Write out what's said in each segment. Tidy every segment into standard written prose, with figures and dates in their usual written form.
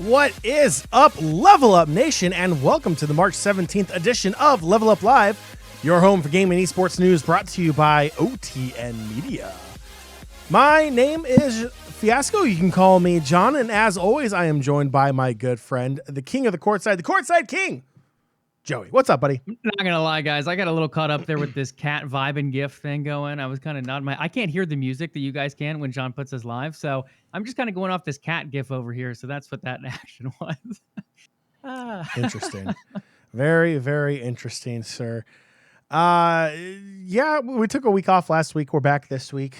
What is up, LvLUp Nation, and welcome to the March 17th edition of LvLUp Live, your home for gaming and esports news brought to you by OTN Media. My name is Fiasco. You can call me John, and as always, I am joined by my good friend, the king of the courtside king, Joey. What's up, buddy? I'm not gonna lie, guys. I got a little caught up there with this cat vibe and GIF thing going. I was kind of nodding I can't hear the music that you guys can when John puts us live, so I'm just kind of going off this cat GIF over here. So that's what that action was. Interesting. Very, very interesting, sir. Yeah, we took a week off last week. We're back this week,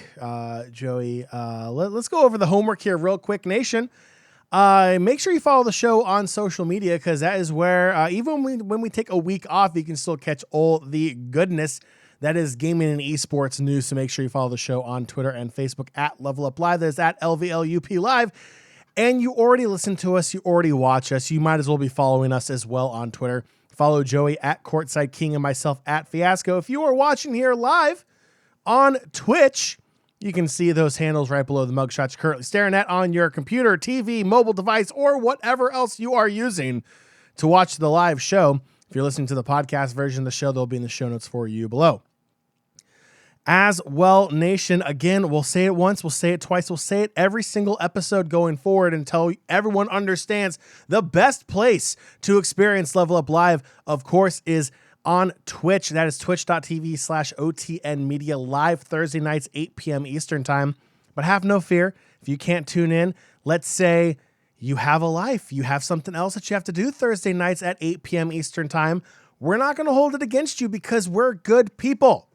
Joey. Let's go over the homework here real quick, Nation. Make sure you follow the show on social media, because that is where, even when we take a week off, you can still catch all the goodness that is gaming and esports news. So make sure you follow the show on Twitter and Facebook at LvLUp Live. That is at LvLUp Live. And you already listen to us. You already watch us. You might as well be following us as well on Twitter. Follow Joey at Courtside King and myself at Fiasco. If you are watching here live on Twitch, you can see those handles right below the mugshots you're currently staring at on your computer, TV, mobile device, or whatever else you are using to watch the live show. If you're listening to the podcast version of the show, they'll be in the show notes for you below. As well, Nation, again, we'll say it once, we'll say it twice, we'll say it every single episode going forward until everyone understands the best place to experience LvLUp Live, of course, is on Twitch. That is twitch.tv/OTN Media, live Thursday nights, 8 p.m. Eastern time. But have no fear if you can't tune in. Let's say you have a life. You have something else that you have to do Thursday nights at 8 p.m. Eastern time. We're not going to hold it against you because we're good people.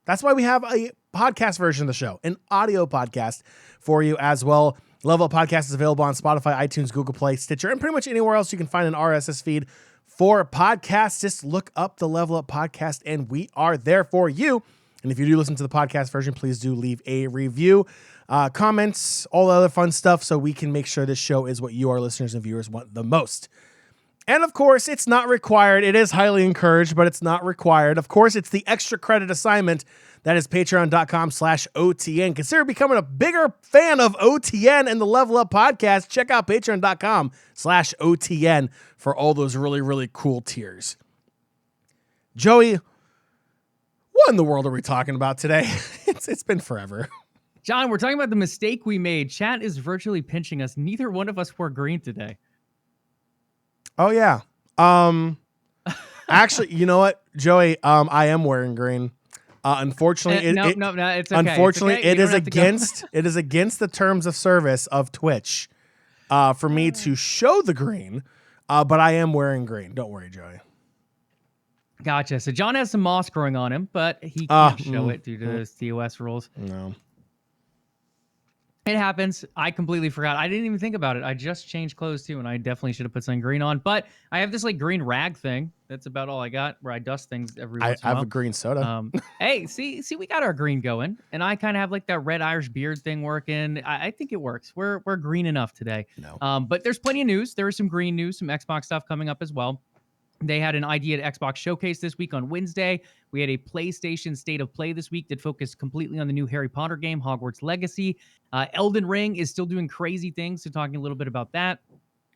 That's why we have a podcast version of the show, an audio podcast for you as well. LvLUp Podcast is available on Spotify, iTunes, Google Play, Stitcher, and pretty much anywhere else you can find an RSS feed for podcasts. Just look up the LvLUp Podcast, and we are there for you. And if you do listen to the podcast version, please do leave a review, comments, all the other fun stuff, so we can make sure this show is what you, our listeners and viewers, want the most. And of course, it's not required. It is highly encouraged, but it's not required. Of course, it's the extra credit assignment. That is patreon.com/OTN. Consider becoming a bigger fan of OTN and the LvLUp Podcast. Check out patreon.com/OTN for all those really, really cool tiers. Joey, what in the world are we talking about today? It's been forever. John, we're talking about the mistake we made. Chat is virtually pinching us. Neither one of us wore green today. Oh, yeah. Actually, you know what, Joey? I am wearing green. Unfortunately, no, it's okay. Unfortunately, it's okay. It is against the terms of service of Twitch for me to show the green. But I am wearing green. Don't worry, Joey. Gotcha. So John has some moss growing on him, but he can't show it due to those TOS rules. No. It happens. I completely forgot. I didn't even think about it. I just changed clothes too, and I definitely should have put something green on. But I have this like green rag thing. That's about all I got, where I dust things every once in a while. I have a green soda. Hey, see, we got our green going, and I kind of have like that red Irish beard thing working. I think it works. We're green enough today. No. But there's plenty of news. There is some green news, some Xbox stuff coming up as well. They had an ID at Xbox Showcase this week on Wednesday. We had a PlayStation State of Play this week that focused completely on the new Harry Potter game, Hogwarts Legacy. Elden Ring is still doing crazy things, so talking a little bit about that.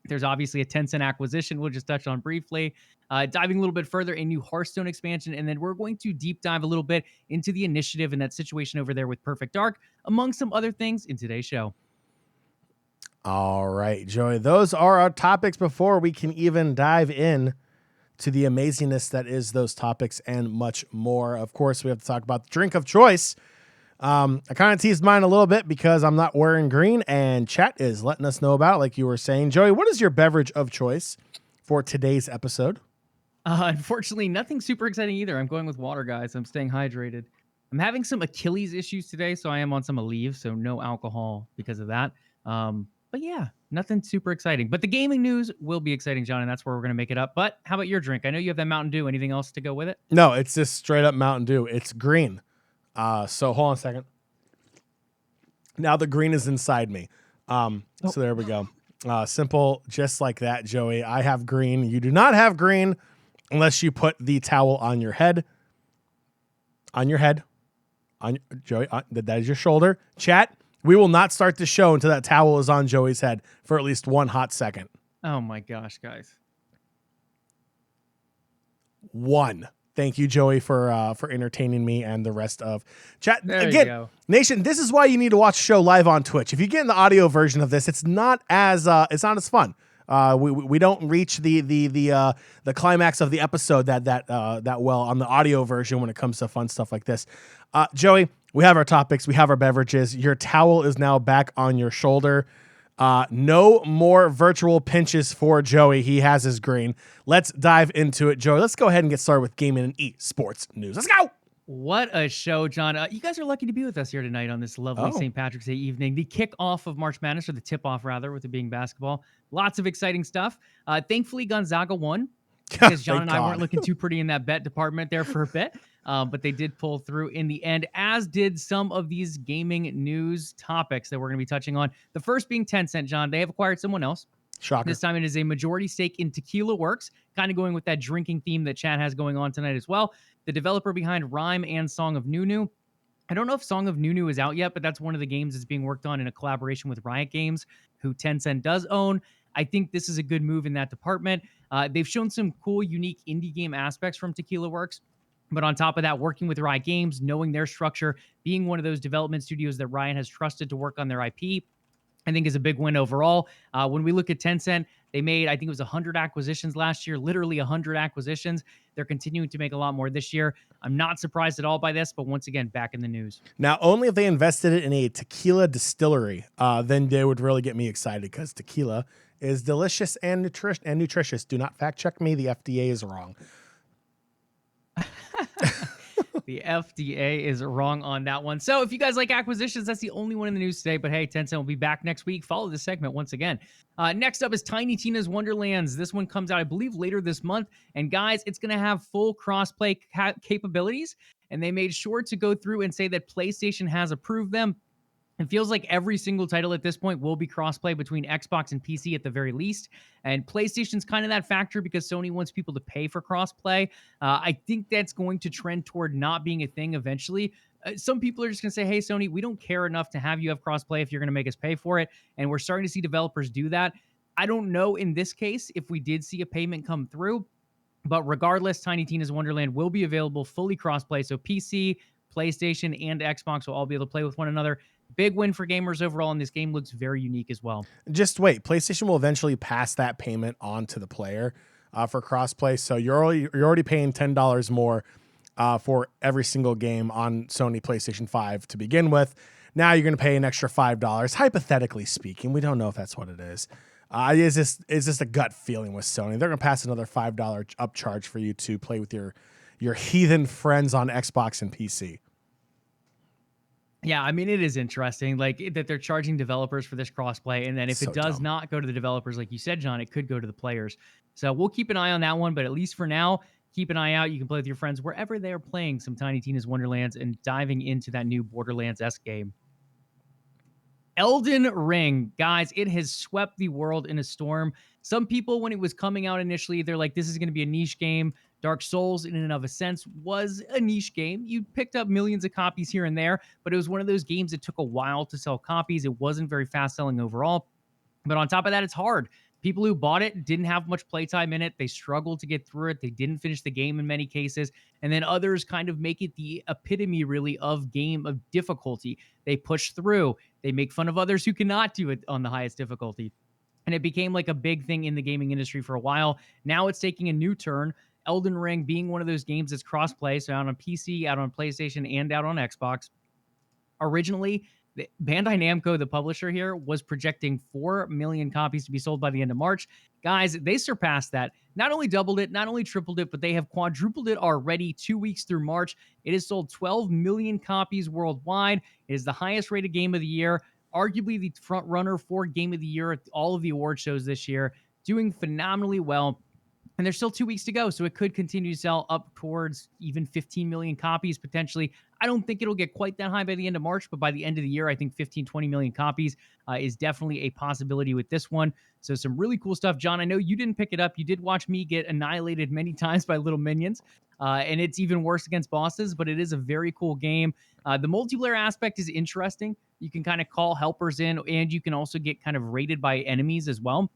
There's obviously a Tencent acquisition we'll just touch on briefly. Diving a little bit further, a new Hearthstone expansion, and then we're going to deep dive a little bit into the initiative and that situation over there with Perfect Dark, among some other things in today's show. All right, Joey. Those are our topics before we can even dive in to the amazingness that is those topics and much more. Of course, we have to talk about the drink of choice. I kind of teased mine a little bit because I'm not wearing green, and chat is letting us know about it, like you were saying. Joey, what is your beverage of choice for today's episode? Unfortunately, nothing super exciting either. I'm going with water, guys. I'm staying hydrated. I'm having some Achilles issues today, so I am on some Aleve, so no alcohol because of that. But yeah, nothing super exciting. But the gaming news will be exciting, John, and that's where we're going to make it up. But how about your drink? I know you have that Mountain Dew. Anything else to go with it? No, it's just straight up Mountain Dew. It's green. So hold on a second. Now the green is inside me. So there we go. Simple, just like that, Joey. I have green. You do not have green unless you put the towel on your head. On your head. Joey, that is your shoulder. Chat, We will not start the show until that towel is on Joey's head for at least one hot second. Oh my gosh, guys. One. Thank you, Joey, for entertaining me and the rest of chat. There Again, you go. Nation, this is why you need to watch the show live on Twitch. If you get in the audio version of this, it's not as fun. We don't reach the climax of the episode that well on the audio version when it comes to fun stuff like this. Joey, we have our topics, we have our beverages. Your towel is now back on your shoulder. No more virtual pinches for Joey. He has his green. Let's dive into it, Joey. Let's go ahead and get started with gaming and esports news. Let's go. What a show, John. You guys are lucky to be with us here tonight on this lovely St. Patrick's Day evening. The kickoff of March Madness, or the tip-off, rather, with it being basketball. Lots of exciting stuff. Thankfully, Gonzaga won, because John and I weren't looking too pretty in that bet department there for a bit. But they did pull through in the end, as did some of these gaming news topics that we're going to be touching on. The first being Tencent, John. They have acquired someone else. Shocker. This time it is a majority stake in Tequila Works, kind of going with that drinking theme that Chat has going on tonight as well. The developer behind Rhyme and Song of Nunu. I don't know if Song of Nunu is out yet, but that's one of the games that's being worked on in a collaboration with Riot Games, who Tencent does own. I think this is a good move in that department. They've shown some cool, unique indie game aspects from Tequila Works. But on top of that, working with Riot Games, knowing their structure, being one of those development studios that Riot has trusted to work on their IP, I think is a big win overall. When we look at Tencent, they made, I think it was 100 acquisitions last year, literally 100 acquisitions. They're continuing to make a lot more this year. I'm not surprised at all by this, but once again, back in the news. Now, only if they invested it in a tequila distillery, then they would really get me excited, because tequila is delicious and nutritious. Do not fact check me. The FDA is wrong. The FDA is wrong on that one. So if you guys like acquisitions, that's the only one in the news today. But hey, Tencent will be back next week. Follow this segment once again. Next up is Tiny Tina's Wonderlands. This one comes out, I believe, later this month. And guys, it's going to have full crossplay capabilities. And they made sure to go through and say that PlayStation has approved them. It feels like every single title at this point will be crossplay between Xbox and PC at the very least. And PlayStation's kind of that factor because Sony wants people to pay for crossplay. I think that's going to trend toward not being a thing eventually. Some people are just going to say, hey, Sony, we don't care enough to have you have crossplay if you're going to make us pay for it. And we're starting to see developers do that. I don't know in this case if we did see a payment come through. But regardless, Tiny Tina's Wonderland will be available fully crossplay. So PC, PlayStation, and Xbox will all be able to play with one another. Big win for gamers overall, and this game looks very unique as well. Just wait. PlayStation will eventually pass that payment on to the player for crossplay. So you're already paying $10 more for every single game on Sony PlayStation 5 to begin with. Now you're going to pay an extra $5, hypothetically speaking. We don't know if that's what it is. It's just a gut feeling with Sony. They're going to pass another $5 upcharge for you to play with your heathen friends on Xbox and PC. Yeah, I mean, it is interesting, like, that they're charging developers for this crossplay, and then if it does not go to the developers, like you said, John, it could go to the players. So we'll keep an eye on that one, but at least for now, keep an eye out. You can play with your friends wherever they're playing some Tiny Tina's Wonderlands and diving into that new Borderlands-esque game. Elden Ring, guys, it has swept the world in a storm. Some people, when it was coming out initially, they're like, this is going to be a niche game. Dark Souls, in and of a sense, was a niche game. You picked up millions of copies here and there, but it was one of those games that took a while to sell copies. It wasn't very fast selling overall. But on top of that, it's hard. People who bought it didn't have much playtime in it. They struggled to get through it. They didn't finish the game in many cases. And then others kind of make it the epitome, really, of game of difficulty. They push through. They make fun of others who cannot do it on the highest difficulty. And it became like a big thing in the gaming industry for a while. Now it's taking a new turn. Elden Ring being one of those games that's cross-play, so out on PC, out on PlayStation, and out on Xbox. Originally, Bandai Namco, the publisher here, was projecting 4 million copies to be sold by the end of March. Guys, they surpassed that. Not only doubled it, not only tripled it, but they have quadrupled it already 2 weeks through March. It has sold 12 million copies worldwide. It is the highest rated game of the year, arguably the front runner for game of the year at all of the award shows this year, doing phenomenally well. And there's still 2 weeks to go, so it could continue to sell up towards even 15 million copies potentially. I don't think it'll get quite that high by the end of March, but by the end of the year, I think 15, 20 million copies is definitely a possibility with this one. So some really cool stuff. John, I know you didn't pick it up. You did watch me get annihilated many times by little minions, and it's even worse against bosses, but it is a very cool game. The multiplayer aspect is interesting. You can kind of call helpers in, and you can also get kind of raided by enemies as well.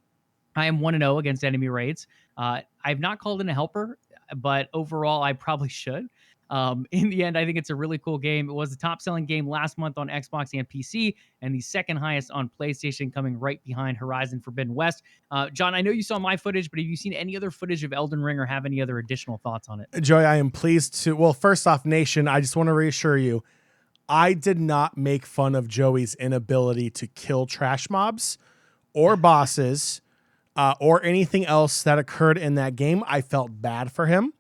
I am 1-0 against enemy raids. I've not called in a helper, but overall, I probably should. In the end, I think it's a really cool game. It was the top-selling game last month on Xbox and PC, and the second highest on PlayStation, coming right behind Horizon Forbidden West. John, I know you saw my footage, but have you seen any other footage of Elden Ring or have any other additional thoughts on it? Joey, I am pleased to. Well, first off, Nation, I just want to reassure you, I did not make fun of Joey's inability to kill trash mobs or bosses. Or anything else that occurred in that game. I felt bad for him.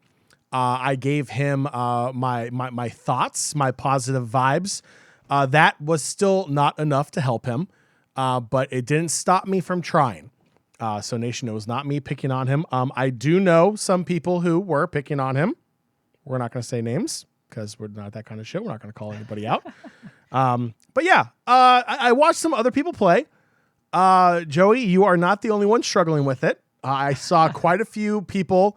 I gave him my thoughts, my positive vibes. That was still not enough to help him, but it didn't stop me from trying. So Nation, it was not me picking on him. I do know some people who were picking on him. We're not going to say names because we're not that kind of show. We're not going to call anybody out. But yeah, I watched some other people play. Joey, you are not the only one struggling with it. I saw quite a few people,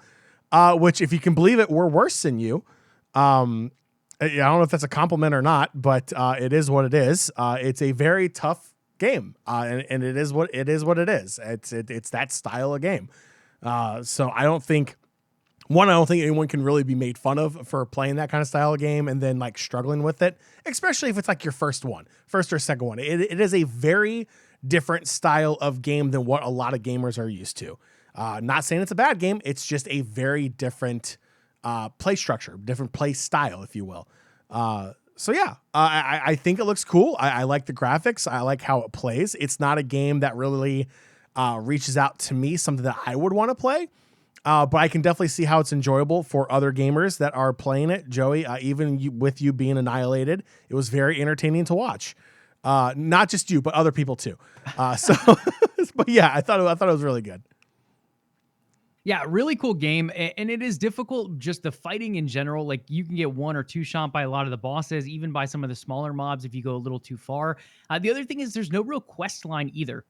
which, if you can believe it, were worse than you. I don't know if that's a compliment or not, but it is what it is. It's a very tough game, and it is what it is. It's that style of game. So I don't think anyone can really be made fun of for playing that kind of style of game and then like struggling with it, especially if it's like your first or second one. It is a very different style of game than what a lot of gamers are used to. Not saying it's a bad game. It's just a very different play structure, different play style, if you will. So yeah, I think it looks cool. I like the graphics. I like how it plays. It's not a game that really reaches out to me, something that I would want to play. But I can definitely see how it's enjoyable for other gamers that are playing it. Joey, even with you being annihilated, it was very entertaining to watch. Not just you, but other people too. But yeah, I thought it was really good. Yeah, really cool game. And it is difficult, just the fighting in general. Like, you can get one or two shot by a lot of the bosses, even by some of the smaller mobs if you go a little too far. The other thing is there's no real quest line either.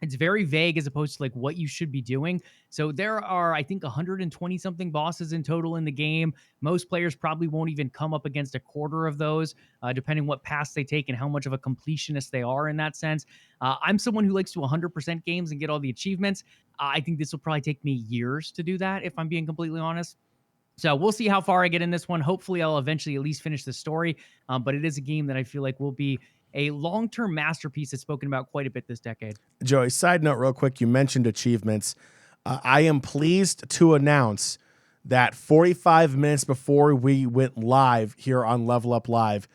It's very vague as opposed to like what you should be doing. So there are, I think, 120 something bosses in total in the game. Most players probably won't even come up against a quarter of those, depending what paths they take and how much of a completionist they are in that sense. I'm someone who likes to 100% games and get all the achievements. I think this will probably take me years to do that, if I'm being completely honest. So we'll see how far I get in this one. Hopefully I'll eventually at least finish the story. But it is a game that I feel like will be a long-term masterpiece that's spoken about quite a bit this decade. Joey, side note real quick, you mentioned achievements. I am pleased to announce that 45 minutes before we went live here on LvLUp Live,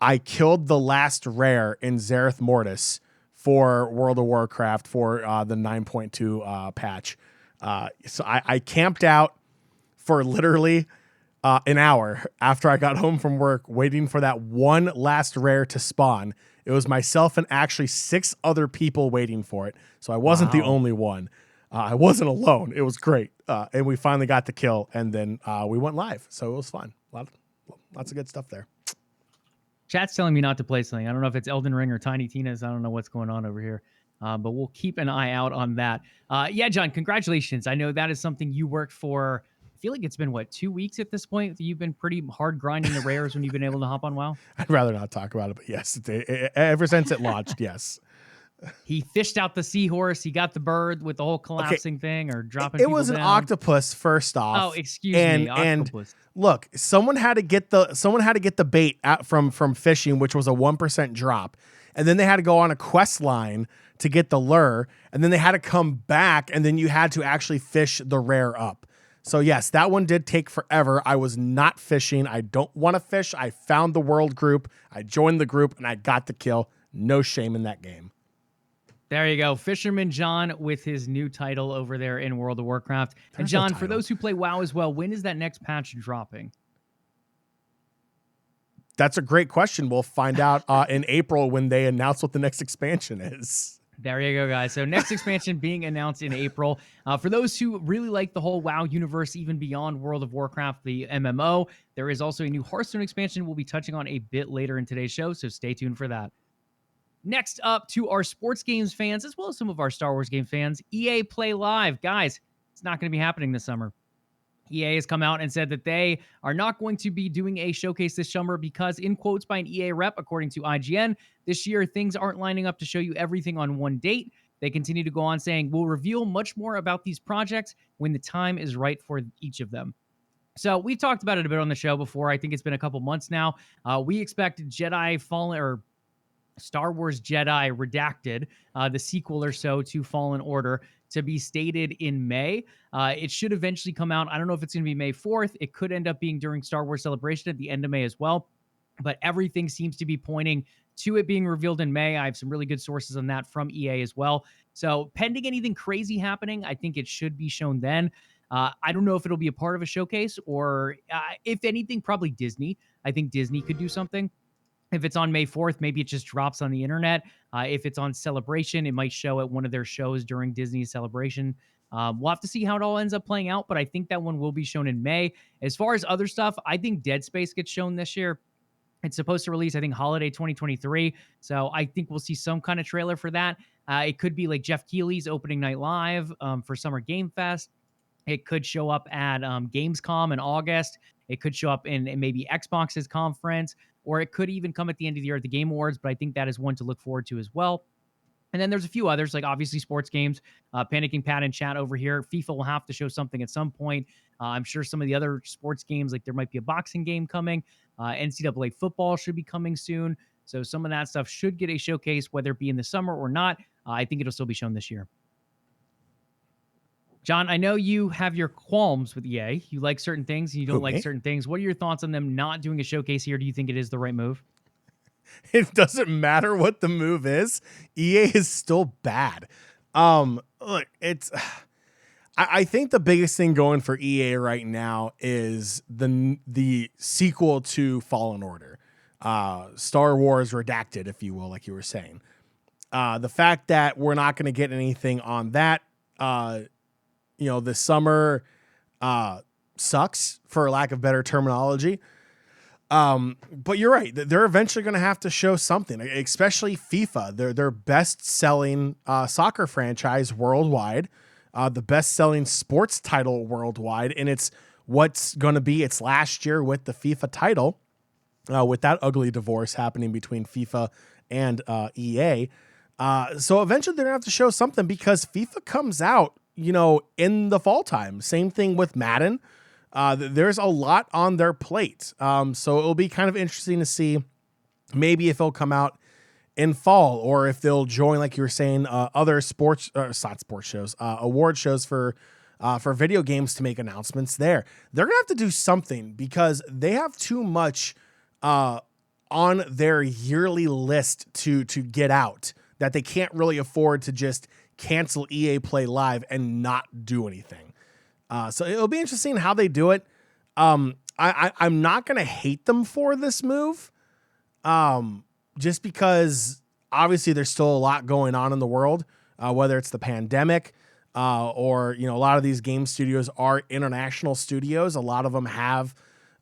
I killed the last rare in Zareth Mortis for World of Warcraft for the 9.2 patch. So I camped out for literally an hour after I got home from work, waiting for that one last rare to spawn. It was myself and actually 6 other people waiting for it. So I wasn't the only one. I wasn't alone. It was great. And we finally got the kill, and then we went live. So it was fun. Lots of good stuff there. Chat's telling me not to play something. I don't know if it's Elden Ring or Tiny Tina's. I don't know what's going on over here. But we'll keep an eye out on that. Yeah, John, congratulations. I know that is something you worked for. I feel like it's been, 2 weeks at this point? You've been pretty hard grinding the rares when you've been able to hop on WoW? I'd rather not talk about it, but yes, ever since it launched, yes. He fished out the seahorse. He got the bird with the whole collapsing thing or dropping it people was an down. octopus first off. Oh, excuse me, octopus. And look, someone had to get the bait out from fishing, which was a 1% drop. And then they had to go on a quest line to get the lure, and then they had to come back, and then you had to actually fish the rare up. So yes, that one did take forever. I was not fishing. I don't want to fish. I found the world group. I joined the group, and I got the kill. No shame in that game. There you go. Fisherman John with his new title over there in World of Warcraft. And John, for those who play WoW as well, when is that next patch dropping? That's a great question. We'll find out in April when they announce what the next expansion is. There you go, guys. So next expansion being announced in April. For those who really like the whole WoW universe, even beyond World of Warcraft, the MMO, there is also a new Hearthstone expansion we'll be touching on a bit later in today's show, so stay tuned for that. Next up, to our sports games fans, as well as some of our Star Wars game fans, EA Play Live. Guys, it's not going to be happening this summer. EA has come out and said that they are not going to be doing a showcase this summer because, in quotes by an EA rep, according to IGN, this year things aren't lining up to show you everything on one date. They continue to go on saying, we'll reveal much more about these projects when the time is right for each of them. So we've talked about it a bit on the show before. I think it's been a couple months now. We expect Jedi Fallen or Star Wars Jedi Redacted, the sequel or so to Fallen Order, to be stated in May. It should eventually come out. I don't know if it's going to be May 4th. It could end up being during Star Wars Celebration at the end of May as well. But everything seems to be pointing to it being revealed in May. I have some really good sources on that from EA as well. So pending anything crazy happening, I think it should be shown then. I don't know if it'll be a part of a showcase or, if anything, probably Disney. I think Disney could do something. If it's on May 4th, maybe it just drops on the internet. If it's on Celebration, it might show at one of their shows during Disney's Celebration. We'll have to see how it all ends up playing out, but I think that one will be shown in May. As far as other stuff, I think Dead Space gets shown this year. It's supposed to release, I think, holiday 2023. So I think we'll see some kind of trailer for that. It could be like Jeff Keighley's opening night live for Summer Game Fest. It could show up at Gamescom in August. It could show up in maybe Xbox's conference, or it could even come at the end of the year at the Game Awards, but I think that is one to look forward to as well. And then there's a few others, like obviously sports games. Panicking Pat in chat over here. FIFA will have to show something at some point. I'm sure some of the other sports games, like there might be a boxing game coming. NCAA football should be coming soon. So some of that stuff should get a showcase, whether it be in the summer or not. I think it'll still be shown this year. John, I know you have your qualms with EA. You like certain things and you don't like certain things. What are your thoughts on them not doing a showcase here? Do you think it is the right move? It doesn't matter what the move is. EA is still bad. Look, I think the biggest thing going for EA right now is the sequel to Fallen Order, Star Wars Redacted, if you will, like you were saying. The fact that we're not going to get anything on that, this summer sucks, for lack of better terminology. But you're right. They're eventually going to have to show something, especially FIFA, their best-selling soccer franchise worldwide, the best-selling sports title worldwide, and it's what's going to be its last year with the FIFA title, with that ugly divorce happening between FIFA and EA. So eventually they're going to have to show something because FIFA comes out, in the fall time. Same thing with Madden. There's a lot on their plate. So it'll be kind of interesting to see maybe if it'll come out in fall or if they'll join, like you were saying, other award shows for video games to make announcements there. They're going to have to do something because they have too much on their yearly list to get out that they can't really afford to just cancel EA Play Live and not do anything. So it'll be interesting how they do it. I'm not going to hate them for this move, just because obviously there's still a lot going on in the world, whether it's the pandemic or, a lot of these game studios are international studios. A lot of them have,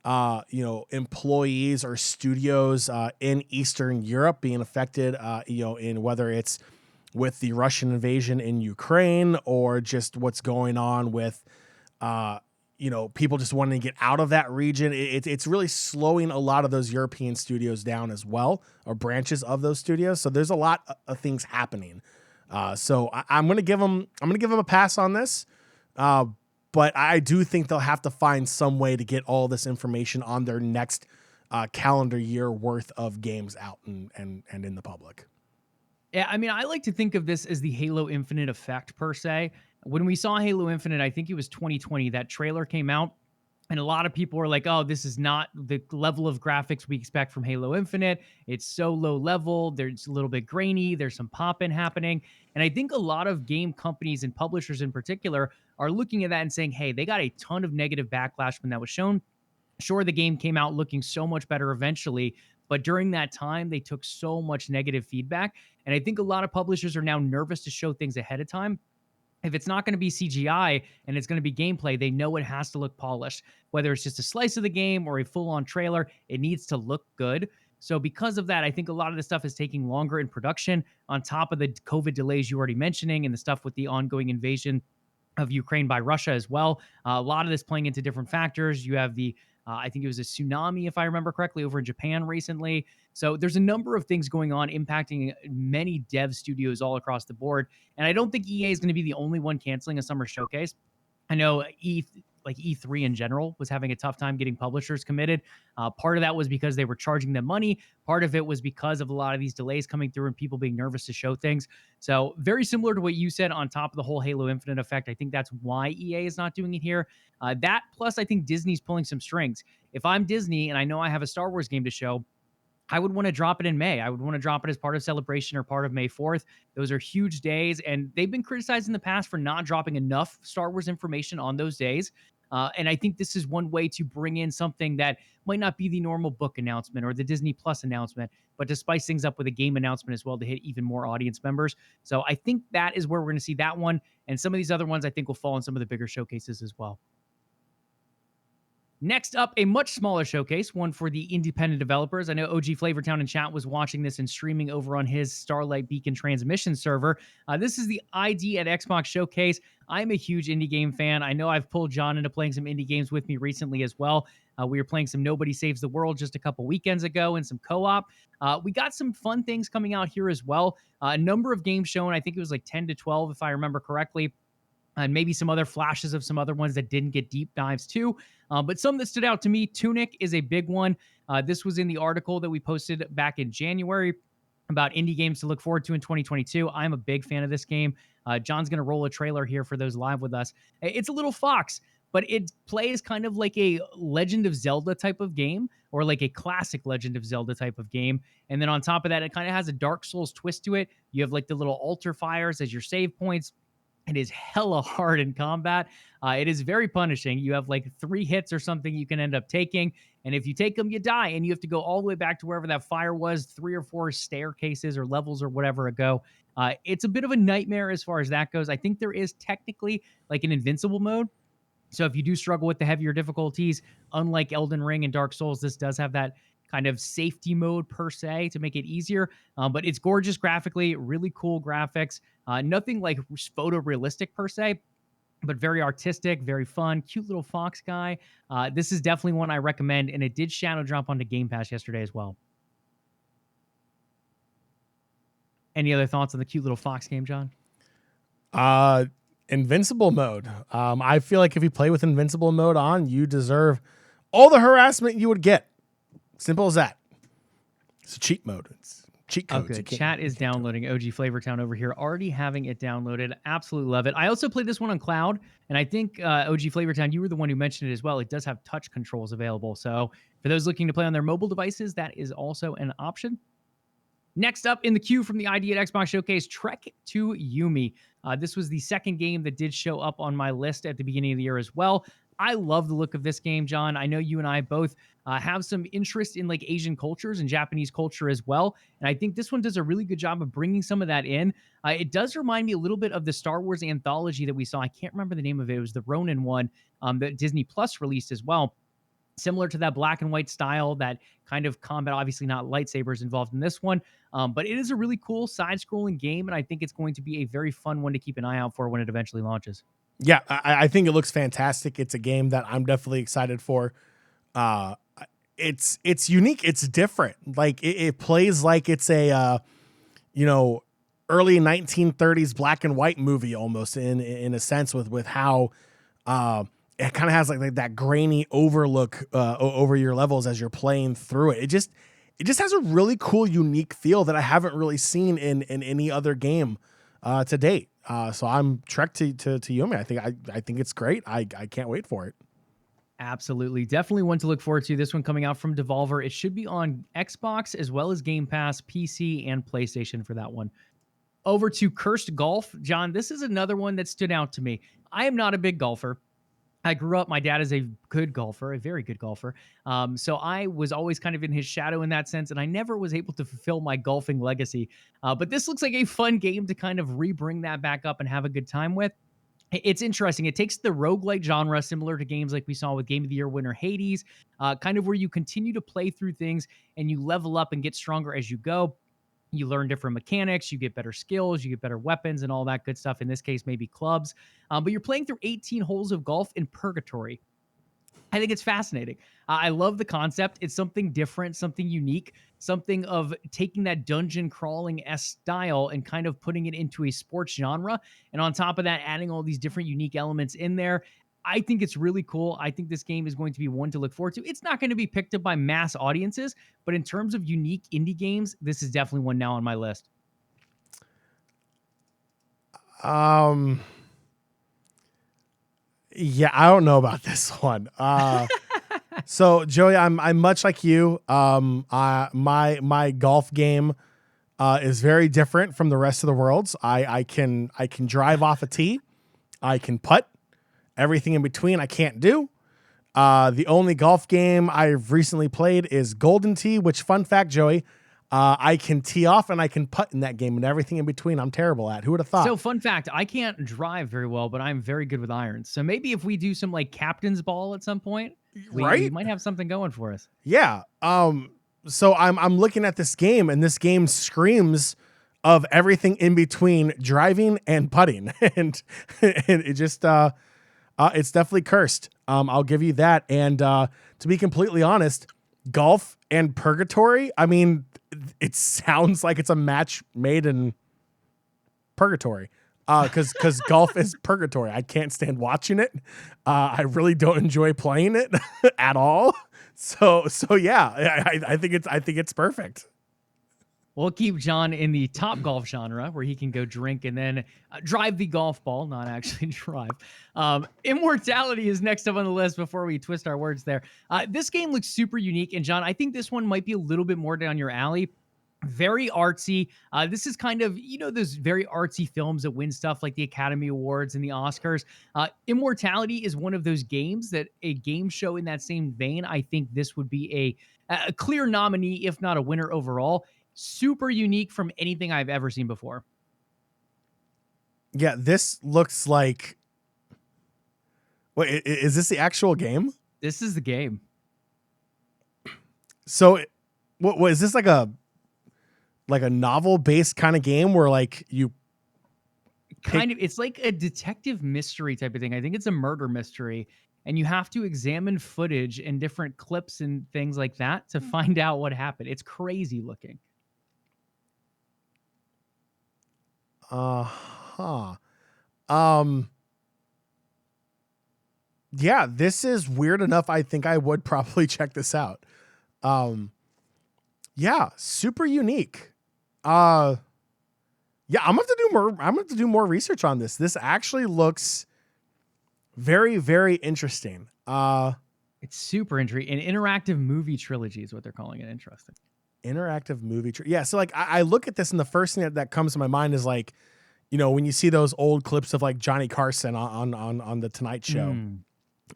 employees or studios in Eastern Europe being affected, in whether it's with the Russian invasion in Ukraine or just what's going on with, people just wanting to get out of that region. It's really slowing a lot of those European studios down as well, or branches of those studios. So there's a lot of things happening. So I'm going to give them a pass on this. But I do think they'll have to find some way to get all this information on their next calendar year worth of games out and in the public. Yeah, I mean, I like to think of this as the Halo Infinite effect, per se. When we saw Halo Infinite, I think it was 2020, that trailer came out, and a lot of people were like, oh, this is not the level of graphics we expect from Halo Infinite. It's so low level. There's a little bit grainy. There's some pop-in happening. And I think a lot of game companies and publishers in particular are looking at that and saying, hey, they got a ton of negative backlash when that was shown. Sure, the game came out looking so much better eventually, But during that time, they took so much negative feedback. And I think a lot of publishers are now nervous to show things ahead of time. If it's not going to be CGI and it's going to be gameplay, they know it has to look polished. Whether it's just a slice of the game or a full-on trailer, it needs to look good. So because of that, I think a lot of the stuff is taking longer in production on top of the COVID delays you already mentioning and the stuff with the ongoing invasion of Ukraine by Russia as well. A lot of this playing into different factors. You have the I think it was a tsunami, if I remember correctly, over in Japan recently. So there's a number of things going on impacting many dev studios all across the board. And I don't think EA is going to be the only one canceling a summer showcase. I know E3 in general was having a tough time getting publishers committed. Part of that was because they were charging them money. Part of it was because of a lot of these delays coming through and people being nervous to show things. So very similar to what you said on top of the whole Halo Infinite effect. I think that's why EA is not doing it here. That plus I think Disney's pulling some strings. If I'm Disney and I know I have a Star Wars game to show, I would want to drop it in May. I would want to drop it as part of Celebration or part of May 4th. Those are huge days, and they've been criticized in the past for not dropping enough Star Wars information on those days. And I think this is one way to bring in something that might not be the normal book announcement or the Disney Plus announcement, but to spice things up with a game announcement as well to hit even more audience members. So I think that is where we're going to see that one. And some of these other ones I think will fall in some of the bigger showcases as well. Next up, a much smaller showcase, one for the independent developers. I know OG Flavortown in chat was watching this and streaming over on his Starlight Beacon transmission server. This is the ID at Xbox Showcase. I'm a huge indie game fan. I know I've pulled John into playing some indie games with me recently as well. We were playing some Nobody Saves the World just a couple weekends ago and some co-op. We got some fun things coming out here as well. A number of games shown. I think it was like 10 to 12, if I remember correctly. And maybe some other flashes of some other ones that didn't get deep dives too. But some that stood out to me, Tunic is a big one. This was in the article that we posted back in January about indie games to look forward to in 2022. I'm a big fan of this game. John's going to roll a trailer here for those live with us. It's a little fox, but it plays kind of like a Legend of Zelda type of game or like a classic Legend of Zelda type of game. And then on top of that, it kind of has a Dark Souls twist to it. You have like the little altar fires as your save points. It is hella hard in combat. It is very punishing. You have like 3 hits or something you can end up taking. And if you take them, you die. And you have to go all the way back to wherever that fire was, 3 or 4 staircases or levels or whatever ago. It's a bit of a nightmare as far as that goes. I think there is technically like an invincible mode. So if you do struggle with the heavier difficulties, unlike Elden Ring and Dark Souls, this does have that kind of safety mode per se to make it easier. But it's gorgeous graphically, really cool graphics. Nothing like photorealistic per se, but very artistic, very fun, cute little fox guy. This is definitely one I recommend, and it did shadow drop onto Game Pass yesterday as well. Any other thoughts on the cute little fox game, John? Invincible mode. I feel like if you play with invincible mode on, you deserve all the harassment you would get. Simple as that. It's a cheat mode. It's cheat codes. Okay, chat is downloading OG Flavortown over here, already having it downloaded. Absolutely love it. I also played this one on cloud, and I think OG Flavortown, you were the one who mentioned it as well. It does have touch controls available. So for those looking to play on their mobile devices, that is also an option. Next up in the queue from the ID at Xbox Showcase, Trek to Yumi. This was the second game that did show up on my list at the beginning of the year as well. I love the look of this game, John. I know you and I both have some interest in like Asian cultures and Japanese culture as well. And I think this one does a really good job of bringing some of that in. It does remind me a little bit of the Star Wars anthology that we saw. I can't remember the name of it. It was the Ronin one that Disney Plus released as well. Similar to that black and white style, that kind of combat, obviously not lightsabers involved in this one. But it is a really cool side-scrolling game, and I think it's going to be a very fun one to keep an eye out for when it eventually launches. Yeah, I think it looks fantastic. It's a game that I'm definitely excited for. It's unique. It's different. Like it plays like it's a early 1930s black and white movie almost in a sense with how it kind of has like that grainy overlook over your levels as you're playing through it. It just has a really cool, unique feel that I haven't really seen in any other game to date. So I'm Trek to Yumi. I think it's great. I can't wait for it. Absolutely. Definitely one to look forward to. This one coming out from Devolver. It should be on Xbox as well as Game Pass, PC, and PlayStation for that one. Over to Cursed Golf. John, this is another one that stood out to me. I am not a big golfer. I grew up, my dad is a good golfer, a very good golfer. So I was always kind of in his shadow in that sense, and I never was able to fulfill my golfing legacy. But this looks like a fun game to kind of re-bring that back up and have a good time with. It's interesting. It takes the roguelike genre, similar to games like we saw with Game of the Year winner Hades, kind of where you continue to play through things and you level up and get stronger as you go. You learn different mechanics, you get better skills, you get better weapons, and all that good stuff. In this case, maybe clubs. But you're playing through 18 holes of golf in purgatory. I think it's fascinating. I love the concept. It's something different, something unique, something of taking that dungeon crawling s style and kind of putting it into a sports genre. And on top of that, adding all these different unique elements in there. I think it's really cool. I think this game is going to be one to look forward to. It's not going to be picked up by mass audiences, but in terms of unique indie games, this is definitely one now on my list. Yeah, I don't know about this one. So Joey, I'm much like you. My golf game is very different from the rest of the world's. I can drive off a tee, I can putt. Everything in between I can't do. The only golf game I've recently played is Golden Tee, which, fun fact, Joey, I can tee off and I can putt in that game, and everything in between I'm terrible at. Who would have thought? So, fun fact, I can't drive very well, but I'm very good with irons. So maybe if we do some like captain's ball at some point, we might have something going for us. Yeah. So I'm looking at this game, and this game screams of everything in between driving and putting, and it just it's definitely cursed. I'll give you that. And to be completely honest, golf and purgatory, I mean, it sounds like it's a match made in purgatory. Because golf is purgatory. I can't stand watching it. I really don't enjoy playing it at all. So yeah, I think it's perfect. We'll keep Jon in the top golf genre where he can go drink and then drive the golf ball, not actually drive. Immortality is next up on the list before we twist our words there. This game looks super unique. And Jon, I think this one might be a little bit more down your alley. Very artsy. This is kind of, those very artsy films that win stuff like the Academy Awards and the Oscars. Immortality is one of those games that a game show in that same vein, I think this would be a clear nominee, if not a winner overall. Super unique from anything I've ever seen before. Yeah, this looks like... Wait, is this the actual game? This is the game. So, what is this, like a novel-based kind of game where like you it's like a detective mystery type of thing. I think it's a murder mystery, and you have to examine footage and different clips and things like that to find out what happened. It's crazy looking. Yeah, this is weird enough. I think I would probably check this out. Yeah, super unique. Yeah, I'm gonna have to do more research on this. This actually looks very, very interesting. It's super intriguing. An interactive movie trilogy is what they're calling it. Interesting. Interactive movie. Yeah. So like I look at this, and the first thing that comes to my mind is like, when you see those old clips of like Johnny Carson on the Tonight Show,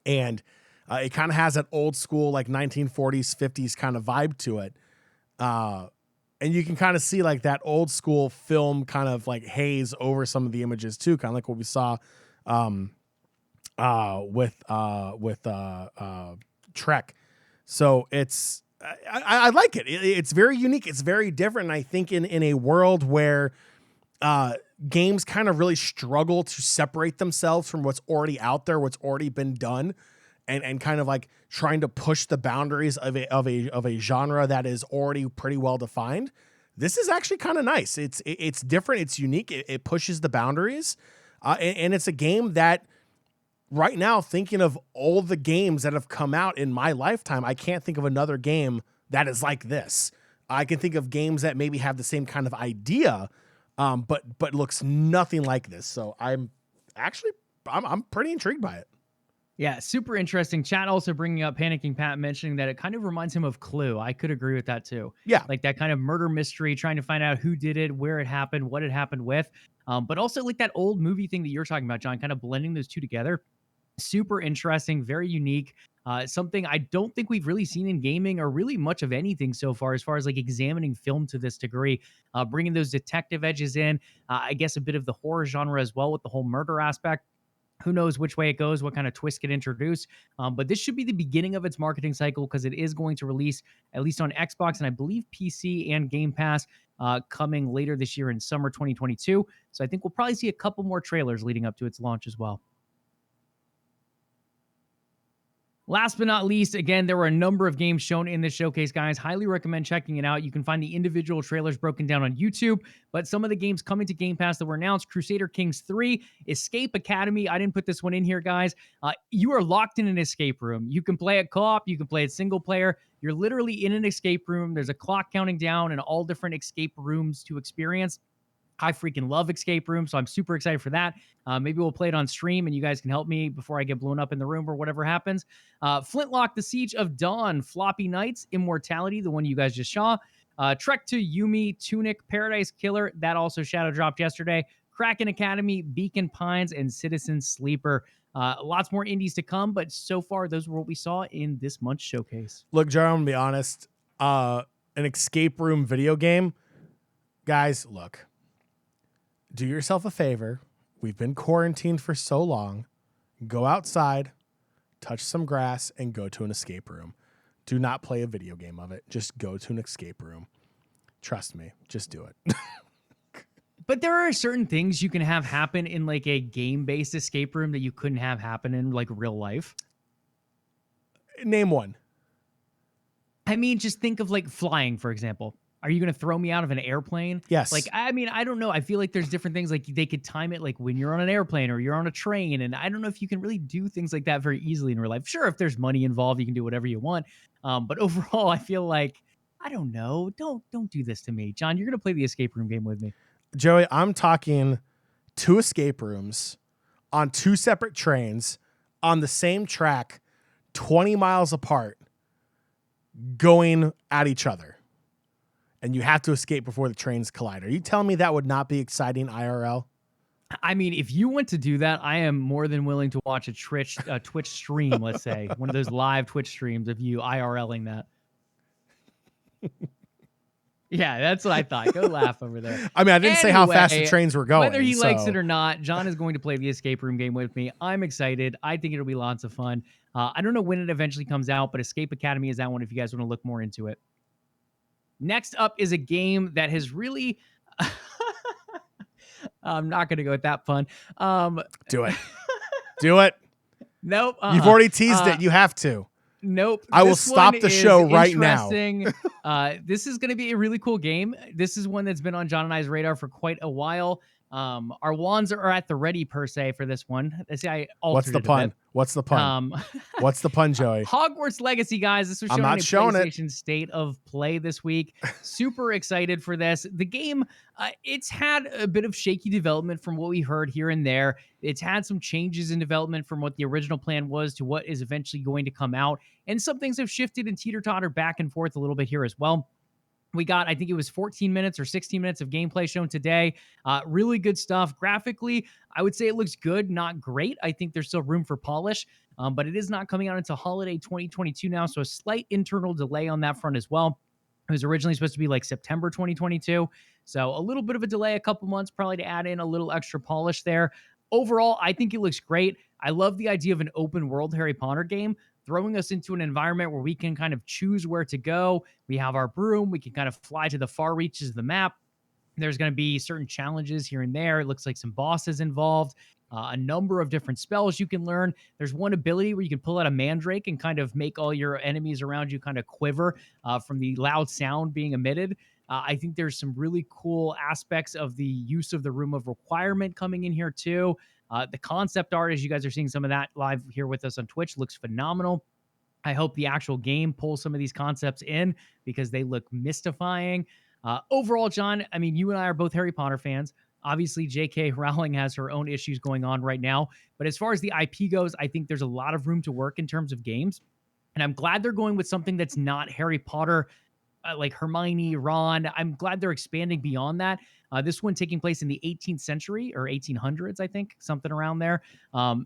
and it kind of has that old school, like 1940s, 50s kind of vibe to it. And you can kind of see like that old school film kind of like haze over some of the images too, kind of like what we saw with Trek. So it's, I like it. It's very unique. It's very different. And I think in a world where games kind of really struggle to separate themselves from what's already out there, what's already been done, and kind of like trying to push the boundaries of a genre that is already pretty well defined. This is actually kind of nice. It's different. It's unique. It pushes the boundaries, and it's a game that right now, thinking of all the games that have come out in my lifetime, I can't think of another game that is like this. I can think of games that maybe have the same kind of idea, but looks nothing like this. So I'm pretty intrigued by it. Yeah, super interesting. Chat also bringing up Panicking Pat, mentioning that it kind of reminds him of Clue. I could agree with that too. Yeah. Like that kind of murder mystery, trying to find out who did it, where it happened, what it happened with. But also like that old movie thing that you're talking about, Jon, kind of blending those two together. Super interesting, very unique. Something I don't think we've really seen in gaming or really much of anything so far, as far as like examining film to this degree, bringing those detective edges in. I guess a bit of the horror genre as well with the whole murder aspect. Who knows which way it goes, what kind of twist get introduced. But this should be the beginning of its marketing cycle because it is going to release at least on Xbox and I believe PC and Game Pass coming later this year in summer 2022. So I think we'll probably see a couple more trailers leading up to its launch as well. Last but not least, again, there were a number of games shown in this showcase, guys. Highly recommend checking it out. You can find the individual trailers broken down on YouTube, but some of the games coming to Game Pass that were announced: Crusader Kings 3, Escape Academy. I didn't put this one in here, guys. You are locked in an escape room. You can play it co-op. You can play it single player. You're literally in an escape room. There's a clock counting down and all different escape rooms to experience. I freaking love escape rooms, so I'm super excited for that. Maybe we'll play it on stream, and you guys can help me before I get blown up in the room or whatever happens. Flintlock, The Siege of Dawn, Floppy Nights, Immortality, the one you guys just saw. Trek to Yumi, Tunic, Paradise Killer, that also shadow dropped yesterday. Kraken Academy, Beacon Pines, and Citizen Sleeper. Lots more indies to come, but so far, those were what we saw in this month's showcase. Look, Jar, I'm going to be honest. An escape room video game, guys, look. Do yourself a favor. We've been quarantined for so long. Go outside, touch some grass, and go to an escape room. Do not play a video game of it. Just go to an escape room. Trust me. Just do it. But there are certain things you can have happen in like a game-based escape room that you couldn't have happen in like real life. Name one. I mean, just think of like flying, for example. Are you going to throw me out of an airplane? Yes. Like, I mean, I don't know. I feel like there's different things. Like they could time it like when you're on an airplane or you're on a train. And I don't know if you can really do things like that very easily in real life. Sure, if there's money involved, you can do whatever you want. But overall, I feel like, I don't know. Don't do this to me. John, you're going to play the escape room game with me. Joey, I'm talking 2 escape rooms on 2 separate trains on the same track, 20 miles apart, going at each other. And you have to escape before the trains collide. Are you telling me that would not be exciting IRL? I mean, if you want to do that, I am more than willing to watch a Twitch stream, let's say. One of those live Twitch streams of you IRLing that. Yeah, that's what I thought. Go laugh over there. I mean, I didn't say how fast the trains were going. Whether he likes it or not, John is going to play the escape room game with me. I'm excited. I think it'll be lots of fun. I don't know when it eventually comes out, but Escape Academy is that one if you guys want to look more into it. Next up is a game that has really... I'm not going to go with that pun. Do it. Do it. Nope. You've already teased it. You have to. Nope. I will stop the show right now. This is going to be a really cool game. This is one that's been on John and I's radar for quite a while. Our wands are at the ready per se for this one. What's the pun? What's the pun? What's the pun, Joey? Hogwarts Legacy, guys. This was shown on PlayStation State of Play this week. Super excited for this. The game, it's had a bit of shaky development from what we heard here and there. It's had some changes in development from what the original plan was to what is eventually going to come out. And some things have shifted and teeter-totter back and forth a little bit here as well. We got, I think it was 14 minutes or 16 minutes of gameplay shown today. Really good stuff. Graphically, I would say it looks good, not great. I think there's still room for polish, but it is not coming out until holiday 2022 now, so a slight internal delay on that front as well. It was originally supposed to be like September 2022, so a little bit of a delay, a couple months probably to add in a little extra polish there. Overall, I think it looks great. I love the idea of an open world Harry Potter game, throwing us into an environment where we can kind of choose where to go. We have our broom. We can kind of fly to the far reaches of the map. There's going to be certain challenges here and there. It looks like some bosses involved, a number of different spells you can learn. There's one ability where you can pull out a mandrake and kind of make all your enemies around you kind of quiver from the loud sound being emitted. I think there's some really cool aspects of the use of the Room of Requirement coming in here too. The concept art, as you guys are seeing some of that live here with us on Twitch, looks phenomenal. I hope the actual game pulls some of these concepts in because they look mystifying. Overall, John, I mean, you and I are both Harry Potter fans. Obviously, J.K. Rowling has her own issues going on right now. But as far as the IP goes, I think there's a lot of room to work in terms of games. And I'm glad they're going with something that's not Harry Potter like Hermione, Ron. I'm glad they're expanding beyond that. This one taking place in the 18th century or 1800s, I think, something around there.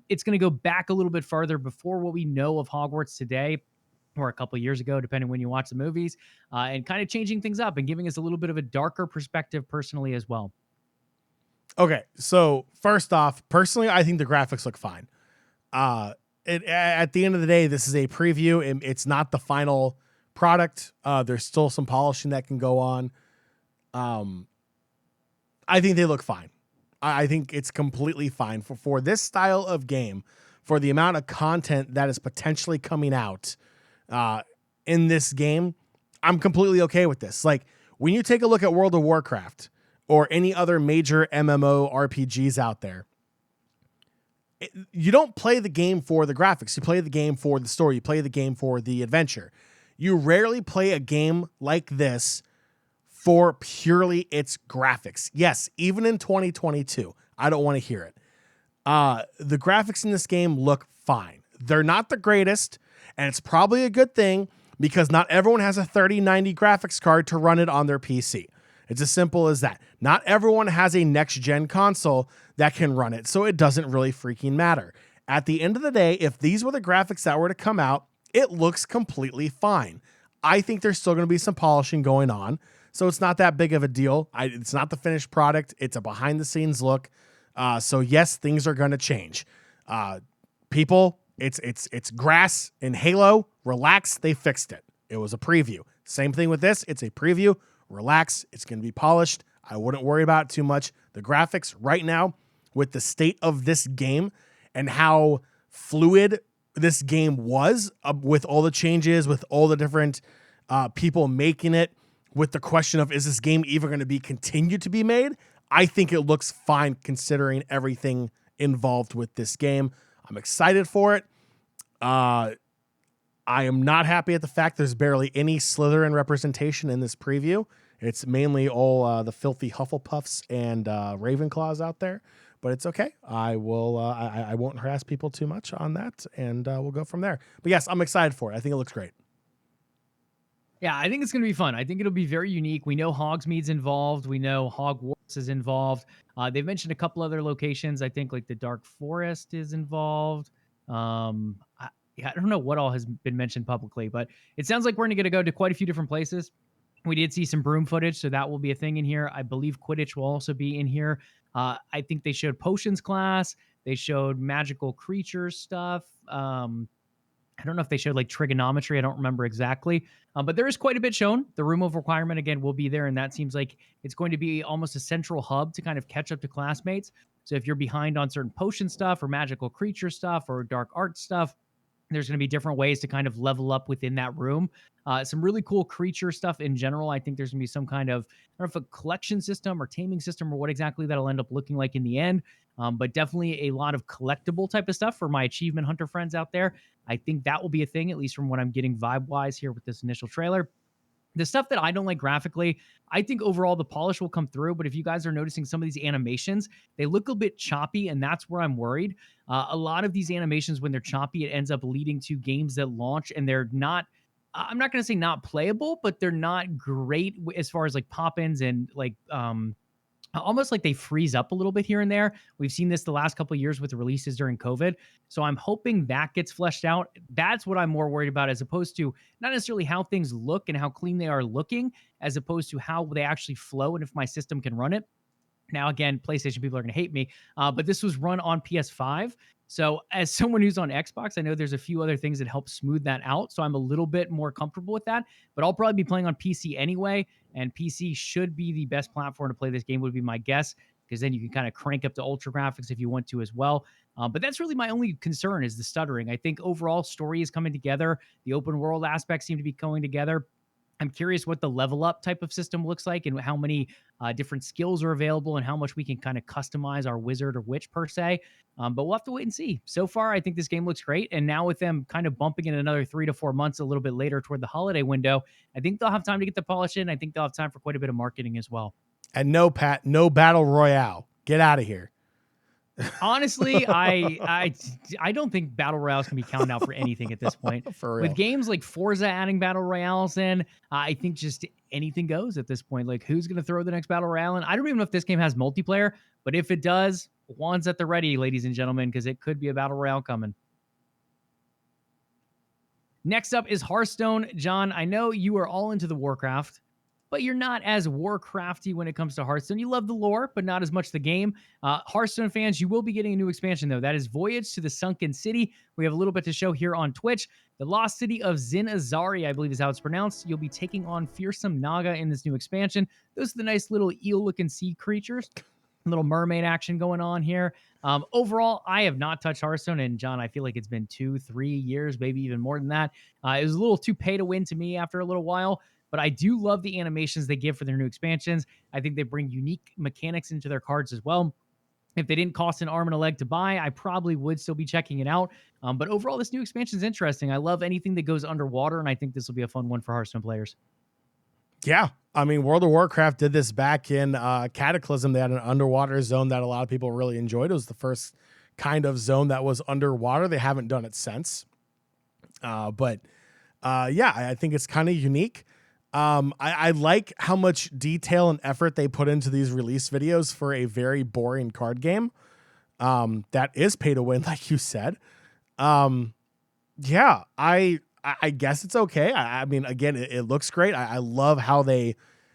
It's going to go back a little bit farther before what we know of Hogwarts today, or a couple of years ago, depending when you watch the movies, and kind of changing things up and giving us a little bit of a darker perspective personally as well. Okay, so first off, personally, I think the graphics look fine. At the end of the day, this is a preview, and it's not the final product. There's still some polishing that can go on. I think they look fine. I think it's completely fine for this style of game, for the amount of content that is potentially coming out in this game. I'm completely okay with this. Like, when you take a look at World of Warcraft or any other major MMO RPGs out there, you don't play the game for the graphics. You play the game for the story. You play the game for the adventure. You rarely play a game like this for purely its graphics. Yes, even in 2022, I don't want to hear it. The graphics in this game look fine. They're not the greatest, and it's probably a good thing because not everyone has a 3090 graphics card to run it on their PC. It's as simple as that. Not everyone has a next-gen console that can run it, so it doesn't really freaking matter. At the end of the day, if these were the graphics that were to come out, it looks completely fine. I think there's still going to be some polishing going on, so it's not that big of a deal. It's not the finished product. It's a behind-the-scenes look. So yes, things are going to change. People, it's grass in Halo. Relax, they fixed it. It was a preview. Same thing with this. It's a preview. Relax, it's going to be polished. I wouldn't worry about it too much. The graphics right now, with the state of this game and how fluid this game was, with all the changes, with all the different people making it, with the question of, is this game even going to be continued to be made? I think it looks fine considering everything involved with this game. I'm excited for it. I am not happy at the fact there's barely any Slytherin representation in this preview. It's mainly all the filthy Hufflepuffs and Ravenclaws out there, but it's okay. I won't harass people too much on that, and we'll go from there. But yes, I'm excited for it. I think it looks great. Yeah, I think it's going to be fun. I think it'll be very unique. We know Hogsmeade's involved. We know Hogwarts is involved. They've mentioned a couple other locations. I think like the Dark Forest is involved. I don't know what all has been mentioned publicly, but it sounds like we're going to go to quite a few different places. We did see some broom footage, so that will be a thing in here. I believe Quidditch will also be in here. I think they showed potions class. They showed magical creatures stuff. I don't know if they showed like trigonometry. I don't remember exactly. But there is quite a bit shown. The room of requirement, again, will be there. And that seems like it's going to be almost a central hub to kind of catch up to classmates. So if you're behind on certain potion stuff or magical creature stuff or dark art stuff, there's going to be different ways to kind of level up within that room. Some really cool creature stuff in general. I think there's going to be some kind of, I don't know if a collection system or taming system or what exactly that'll end up looking like in the end. But definitely a lot of collectible type of stuff for my achievement hunter friends out there. I think that will be a thing, at least from what I'm getting vibe-wise here with this initial trailer. The stuff that I don't like graphically, I think overall the polish will come through. But if you guys are noticing some of these animations, they look a bit choppy, and that's where I'm worried. A lot of these animations, when they're choppy, it ends up leading to games that launch and they're not, I'm not going to say not playable, but they're not great as far as like pop-ins and like, almost like they freeze up a little bit here and there. We've seen this the last couple of years with the releases during COVID. So I'm hoping that gets fleshed out. That's what I'm more worried about, as opposed to not necessarily how things look and how clean they are looking, as opposed to how they actually flow and if my system can run it. Now, again, PlayStation people are going to hate me, but this was run on PS5. So as someone who's on Xbox, I know there's a few other things that help smooth that out. So I'm a little bit more comfortable with that, but I'll probably be playing on PC anyway. And PC should be the best platform to play this game, would be my guess, because then you can kind of crank up to ultra graphics if you want to as well. But that's really my only concern, is the stuttering. I think overall story is coming together. The open world aspects seem to be going together. I'm curious what the level up type of system looks like and how many different skills are available and how much we can kind of customize our wizard or witch per se. But we'll have to wait and see. So far, I think this game looks great. And now with them kind of bumping in another 3 to 4 months, a little bit later toward the holiday window, I think they'll have time to get the polish in. I think they'll have time for quite a bit of marketing as well. And no, Pat, no battle royale. Get out of here. Honestly, I don't think battle royales can be counted out for anything at this point. For With real. games like Forza adding battle royales in, I think just anything goes at this point. Like, who's going to throw the next battle royale in? I don't even know if this game has multiplayer, but if it does, wands at the ready, ladies and gentlemen, because it could be a battle royale coming. Next up is Hearthstone. John, I know you are all into the Warcraft, but you're not as Warcrafty when it comes to Hearthstone. You love the lore, but not as much the game. Hearthstone fans, you will be getting a new expansion, though. That is Voyage to the Sunken City. We have a little bit to show here on Twitch. The lost city of Zinazari, I believe is how it's pronounced. You'll be taking on fearsome Naga in this new expansion. Those are the nice little eel-looking sea creatures. Little mermaid action going on here. Overall, I have not touched Hearthstone, and John, I feel like it's been 2-3 years, maybe even more than that. It was a little too pay to win to me after a little while, but I do love the animations they give for their new expansions. I think they bring unique mechanics into their cards as well. If they didn't cost an arm and a leg to buy, I probably would still be checking it out. But overall, this new expansion is interesting. I love anything that goes underwater, and I think this will be a fun one for Hearthstone players. Yeah. I mean, World of Warcraft did this back in Cataclysm. They had an underwater zone that a lot of people really enjoyed. It was the first kind of zone that was underwater. They haven't done it since. But I think it's kind of unique. I like how much detail and effort they put into these release videos for a very boring card game. That is pay to win, like you said. I guess it's okay. I mean, again, it looks great. I love how they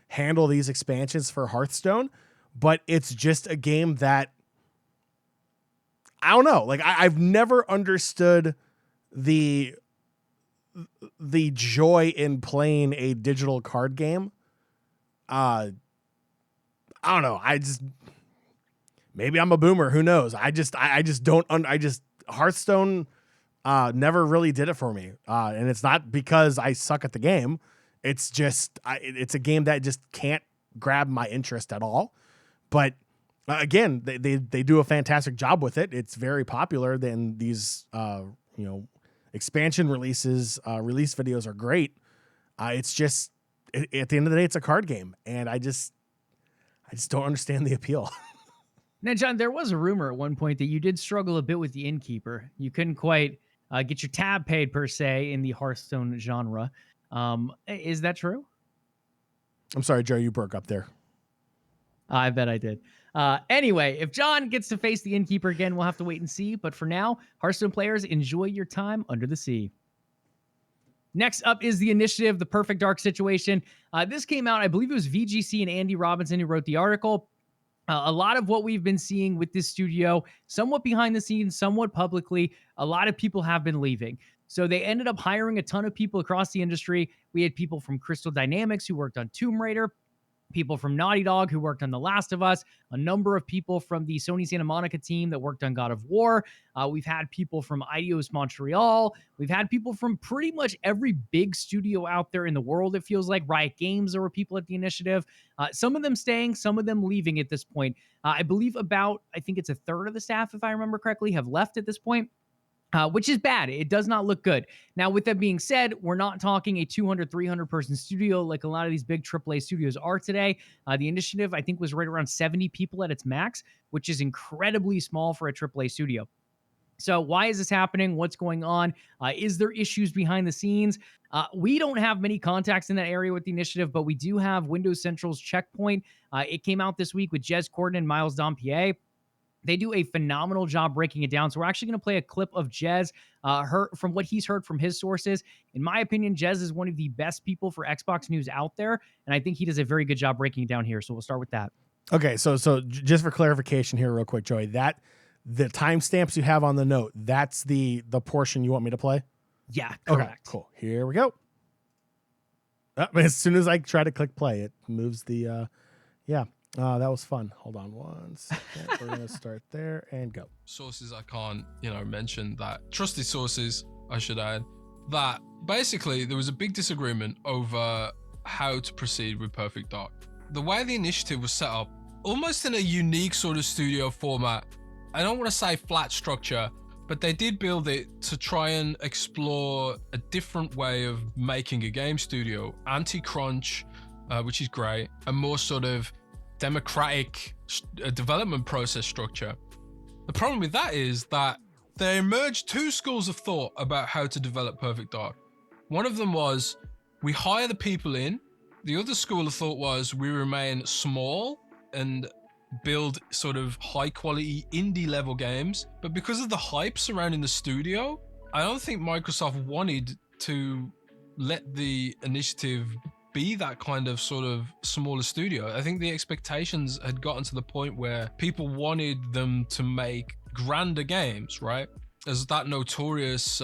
handle these expansions for Hearthstone, but it's just a game that I don't know. Like I've never understood the joy in playing a digital card game. I don't know. Maybe I'm a boomer. Who knows? I just don't. Hearthstone never really did it for me. And it's not because I suck at the game. It's just, it's a game that just can't grab my interest at all. But again, they do a fantastic job with it. It's very popular. Then these, expansion release videos are great. It's just, at the end of the day, it's a card game. And I just don't understand the appeal. Now, John, there was a rumor at one point that you did struggle a bit with the Innkeeper. You couldn't quite get your tab paid, per se, in the Hearthstone genre. Is that true? I'm sorry, Joe, you broke up there. I bet I did. Anyway, if John gets to face the Innkeeper again, we'll have to wait and see. But for now, Hearthstone players, enjoy your time under the sea. Next up is the Initiative, the Perfect Dark Situation. This came out, I believe it was VGC and Andy Robinson who wrote the article. A lot of what we've been seeing with this studio, somewhat behind the scenes, somewhat publicly, a lot of people have been leaving. So they ended up hiring a ton of people across the industry. We had people from Crystal Dynamics who worked on Tomb Raider, people from Naughty Dog who worked on The Last of Us, a number of people from the Sony Santa Monica team that worked on God of War. We've had people from Eidos Montreal. We've had people from pretty much every big studio out there in the world, it feels like. Riot Games, there were people at the Initiative. Some of them staying, some of them leaving at this point. I believe I think it's a third of the staff, if I remember correctly, have left at this point. Which is bad. It does not look good. Now, with that being said, we're not talking a 200, 300 person studio like a lot of these big AAA studios are today. The Initiative, I think, was right around 70 people at its max, which is incredibly small for a AAA studio. So why is this happening? What's going on? Is there issues behind the scenes? We don't have many contacts in that area with the Initiative, but we do have Windows Central's Checkpoint. It came out this week with Jez Corden and Miles Dompier. They do a phenomenal job breaking it down. So we're actually going to play a clip of Jez from what he's heard from his sources. In my opinion, Jez is one of the best people for Xbox news out there, and I think he does a very good job breaking it down here. So we'll start with that. Okay, so just for clarification here real quick, Joey, that the timestamps you have on the note, that's the portion you want me to play? Yeah, correct. Okay, cool. Here we go. As soon as I try to click play, it moves the that was fun. Hold on one second. We're going to start there and go. Sources I can't, mention that. Trusted sources, I should add. That basically there was a big disagreement over how to proceed with Perfect Dark. The way the Initiative was set up, almost in a unique sort of studio format. I don't want to say flat structure, but they did build it to try and explore a different way of making a game studio. Anti-crunch, which is great, a more sort of democratic development process structure. The problem with that is that there emerged two schools of thought about how to develop Perfect Dark. One of them was, we hire the people in. The other school of thought was, we remain small and build sort of high quality indie level games. But because of the hype surrounding the studio, I don't think Microsoft wanted to let the initiative be that kind of sort of smaller studio. I think the expectations had gotten to the point where people wanted them to make grander games, right? There's that notorious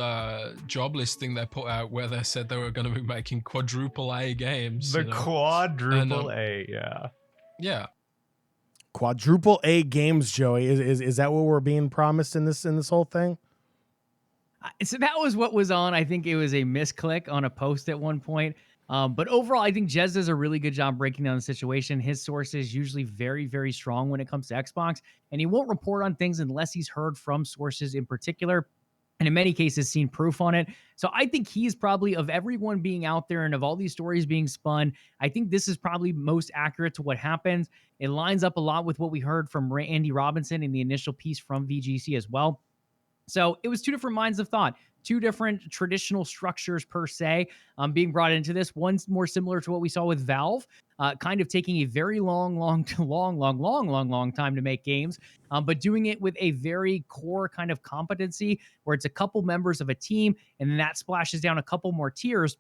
job listing they put out where they said they were going to be making quadruple A games. The quadruple A, yeah. Yeah. Quadruple A games, Joey. Is that what we're being promised in this whole thing? So that was what was on. I think it was a misclick on a post at one point. But overall, I think Jez does a really good job breaking down the situation. His source is usually very, very strong when it comes to Xbox, and he won't report on things unless he's heard from sources in particular, and in many cases seen proof on it. So I think he's probably, of everyone being out there and of all these stories being spun, I think this is probably most accurate to what happens. It lines up a lot with what we heard from Andy Robinson in the initial piece from VGC as well. So it was two different minds of thought, two different traditional structures per se being brought into this. One's more similar to what we saw with Valve, kind of taking a very long time to make games, but doing it with a very core kind of competency where it's a couple members of a team and then that splashes down a couple more tiers.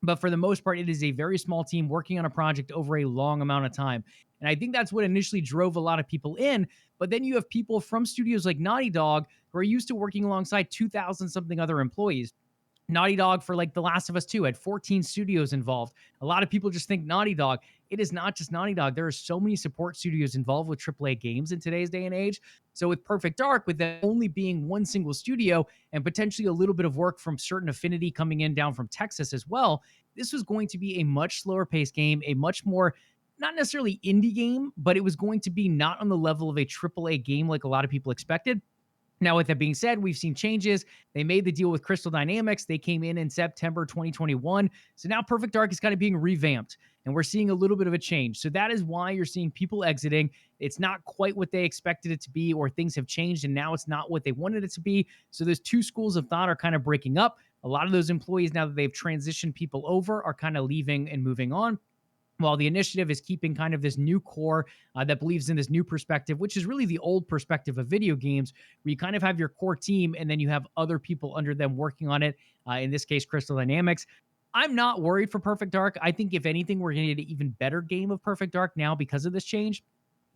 But for the most part, it is a very small team working on a project over a long amount of time. And I think that's what initially drove a lot of people in. But then you have people from studios like Naughty Dog who are used to working alongside 2,000 something other employees. Naughty Dog for like The Last of Us 2 had 14 studios involved. A lot of people just think Naughty Dog. It is not just Naughty Dog. There are so many support studios involved with AAA games in today's day and age. So with Perfect Dark, with that only being one single studio and potentially a little bit of work from certain affinity coming in down from Texas as well, this was going to be a much slower paced game, a much more, not necessarily indie game, but it was going to be not on the level of a AAA game like a lot of people expected. Now, with that being said, we've seen changes. They made the deal with Crystal Dynamics. They came in September 2021. So now Perfect Dark is kind of being revamped, and we're seeing a little bit of a change. So that is why you're seeing people exiting. It's not quite what they expected it to be, or things have changed, and now it's not what they wanted it to be. So those two schools of thought are kind of breaking up. A lot of those employees, now that they've transitioned people over, are kind of leaving and moving on, while the initiative is keeping kind of this new core that believes in this new perspective, which is really the old perspective of video games, where you kind of have your core team and then you have other people under them working on it. In this case, Crystal Dynamics. I'm not worried for Perfect Dark. I think if anything, we're going to get an even better game of Perfect Dark now because of this change.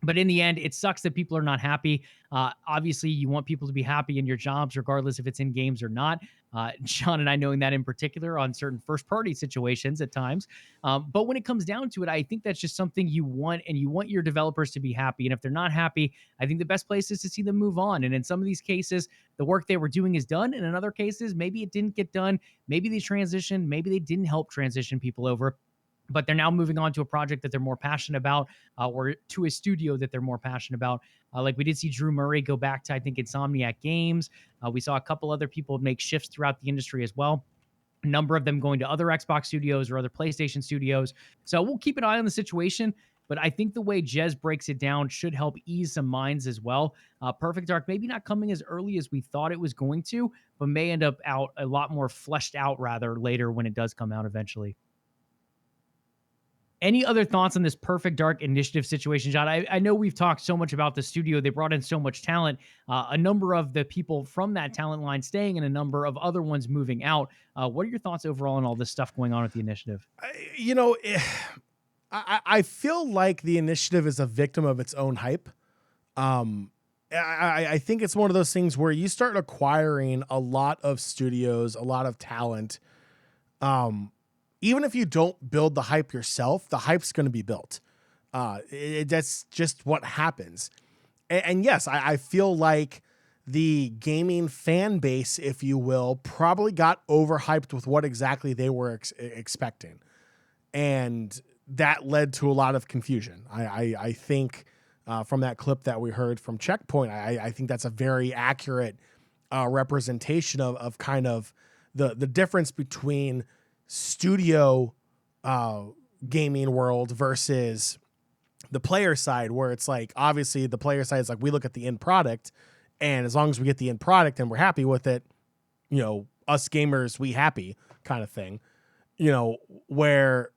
But in the end, it sucks that people are not happy. Obviously, you want people to be happy in your jobs, regardless if it's in games or not. Jon and I knowing that in particular on certain first-party situations at times. But when it comes down to it, I think that's just something you want, and you want your developers to be happy. And if they're not happy, I think the best place is to see them move on. And in some of these cases, the work they were doing is done. And in other cases, maybe it didn't get done. Maybe they transitioned. Maybe they didn't help transition people over, but they're now moving on to a project that they're more passionate about, or to a studio that they're more passionate about. Like we did see Drew Murray go back to, I think, Insomniac Games. We saw a couple other people make shifts throughout the industry as well. A number of them going to other Xbox studios or other PlayStation studios. So we'll keep an eye on the situation. But I think the way Jez breaks it down should help ease some minds as well. Perfect Dark maybe not coming as early as we thought it was going to, but may end up out a lot more fleshed out rather later when it does come out eventually. Any other thoughts on this Perfect Dark initiative situation, Jon? I know we've talked so much about the studio. They brought in so much talent. A number of the people from that talent line staying and a number of other ones moving out. What are your thoughts overall on all this stuff going on with the initiative? I feel like the initiative is a victim of its own hype. I think it's one of those things where you start acquiring a lot of studios, a lot of talent. Even if you don't build the hype yourself, the hype's going to be built. That's just what happens. And yes, I feel like the gaming fan base, if you will, probably got overhyped with what exactly they were expecting. And that led to a lot of confusion. I think from that clip that we heard from Checkpoint, I think that's a very accurate representation of kind of the difference between studio gaming world versus the player side, where it's like, obviously the player side is like, we look at the end product And as long as we get the end product and we're happy with it, us gamers, we happy kind of thing, where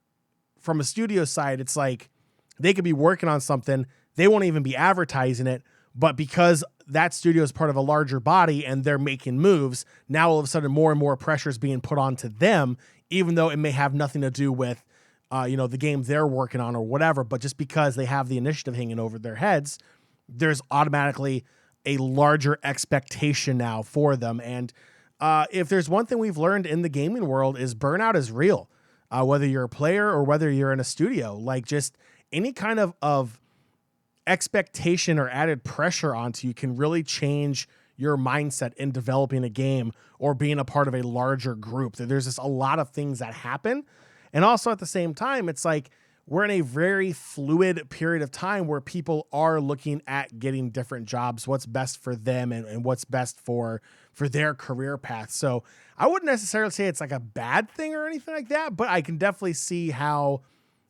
from a studio side, it's like they could be working on something. They won't even be advertising it. But because that studio is part of a larger body and they're making moves, now all of a sudden more and more pressure is being put onto them, even though it may have nothing to do with, the game they're working on or whatever. But just because they have the initiative hanging over their heads, there's automatically a larger expectation now for them. And if there's one thing we've learned in the gaming world is burnout is real, whether you're a player or whether you're in a studio. Like just any kind of expectation or added pressure onto you can really change your mindset in developing a game or being a part of a larger group. There's just a lot of things that happen. And also at the same time, it's like we're in a very fluid period of time where people are looking at getting different jobs, what's best for them and what's best for their career path. So I wouldn't necessarily say it's like a bad thing or anything like that, but I can definitely see how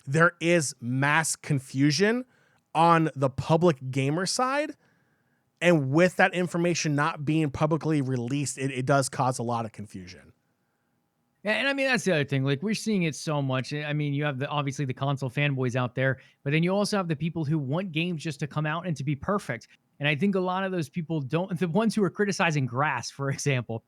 there is mass confusion on the public gamer side. And with that information not being publicly released, it does cause a lot of confusion. Yeah, and I mean, that's the other thing. Like, we're seeing it so much. I mean, you have obviously the console fanboys out there, but then you also have the people who want games just to come out and to be perfect. And I think a lot of those people the ones who are criticizing Grass, for example,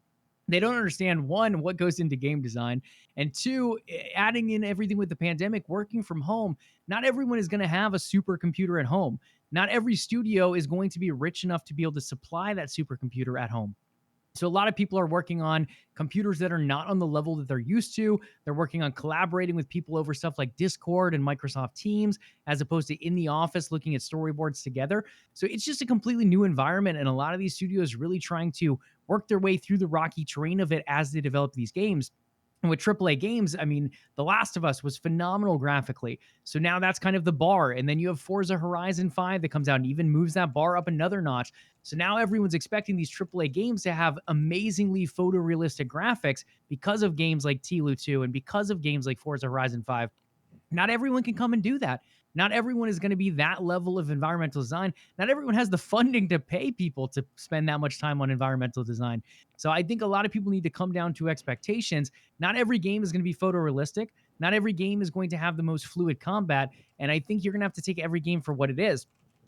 they don't understand, one, what goes into game design, and two, adding in everything with the pandemic, working from home. Not everyone is going to have a supercomputer at home. Not every studio is going to be rich enough to be able to supply that supercomputer at home. So a lot of people are working on computers that are not on the level that they're used to. They're working on collaborating with people over stuff like Discord and Microsoft Teams, as opposed to in the office looking at storyboards together. So it's just a completely new environment. And a lot of these studios really trying to work their way through the rocky terrain of it as they develop these games. And with AAA games, I mean, The Last of Us was phenomenal graphically. So now that's kind of the bar. And then you have Forza Horizon 5 that comes out and even moves that bar up another notch. So now everyone's expecting these AAA games to have amazingly photorealistic graphics because of games like TLU 2 and because of games like Forza Horizon 5. Not everyone can come and do that. Not everyone is going to be that level of environmental design. Not everyone has the funding to pay people to spend that much time on environmental design. So I think a lot of people need to come down to expectations. Not every game is going to be photorealistic. Not every game is going to have the most fluid combat. And I think you're going to have to take every game for what it is.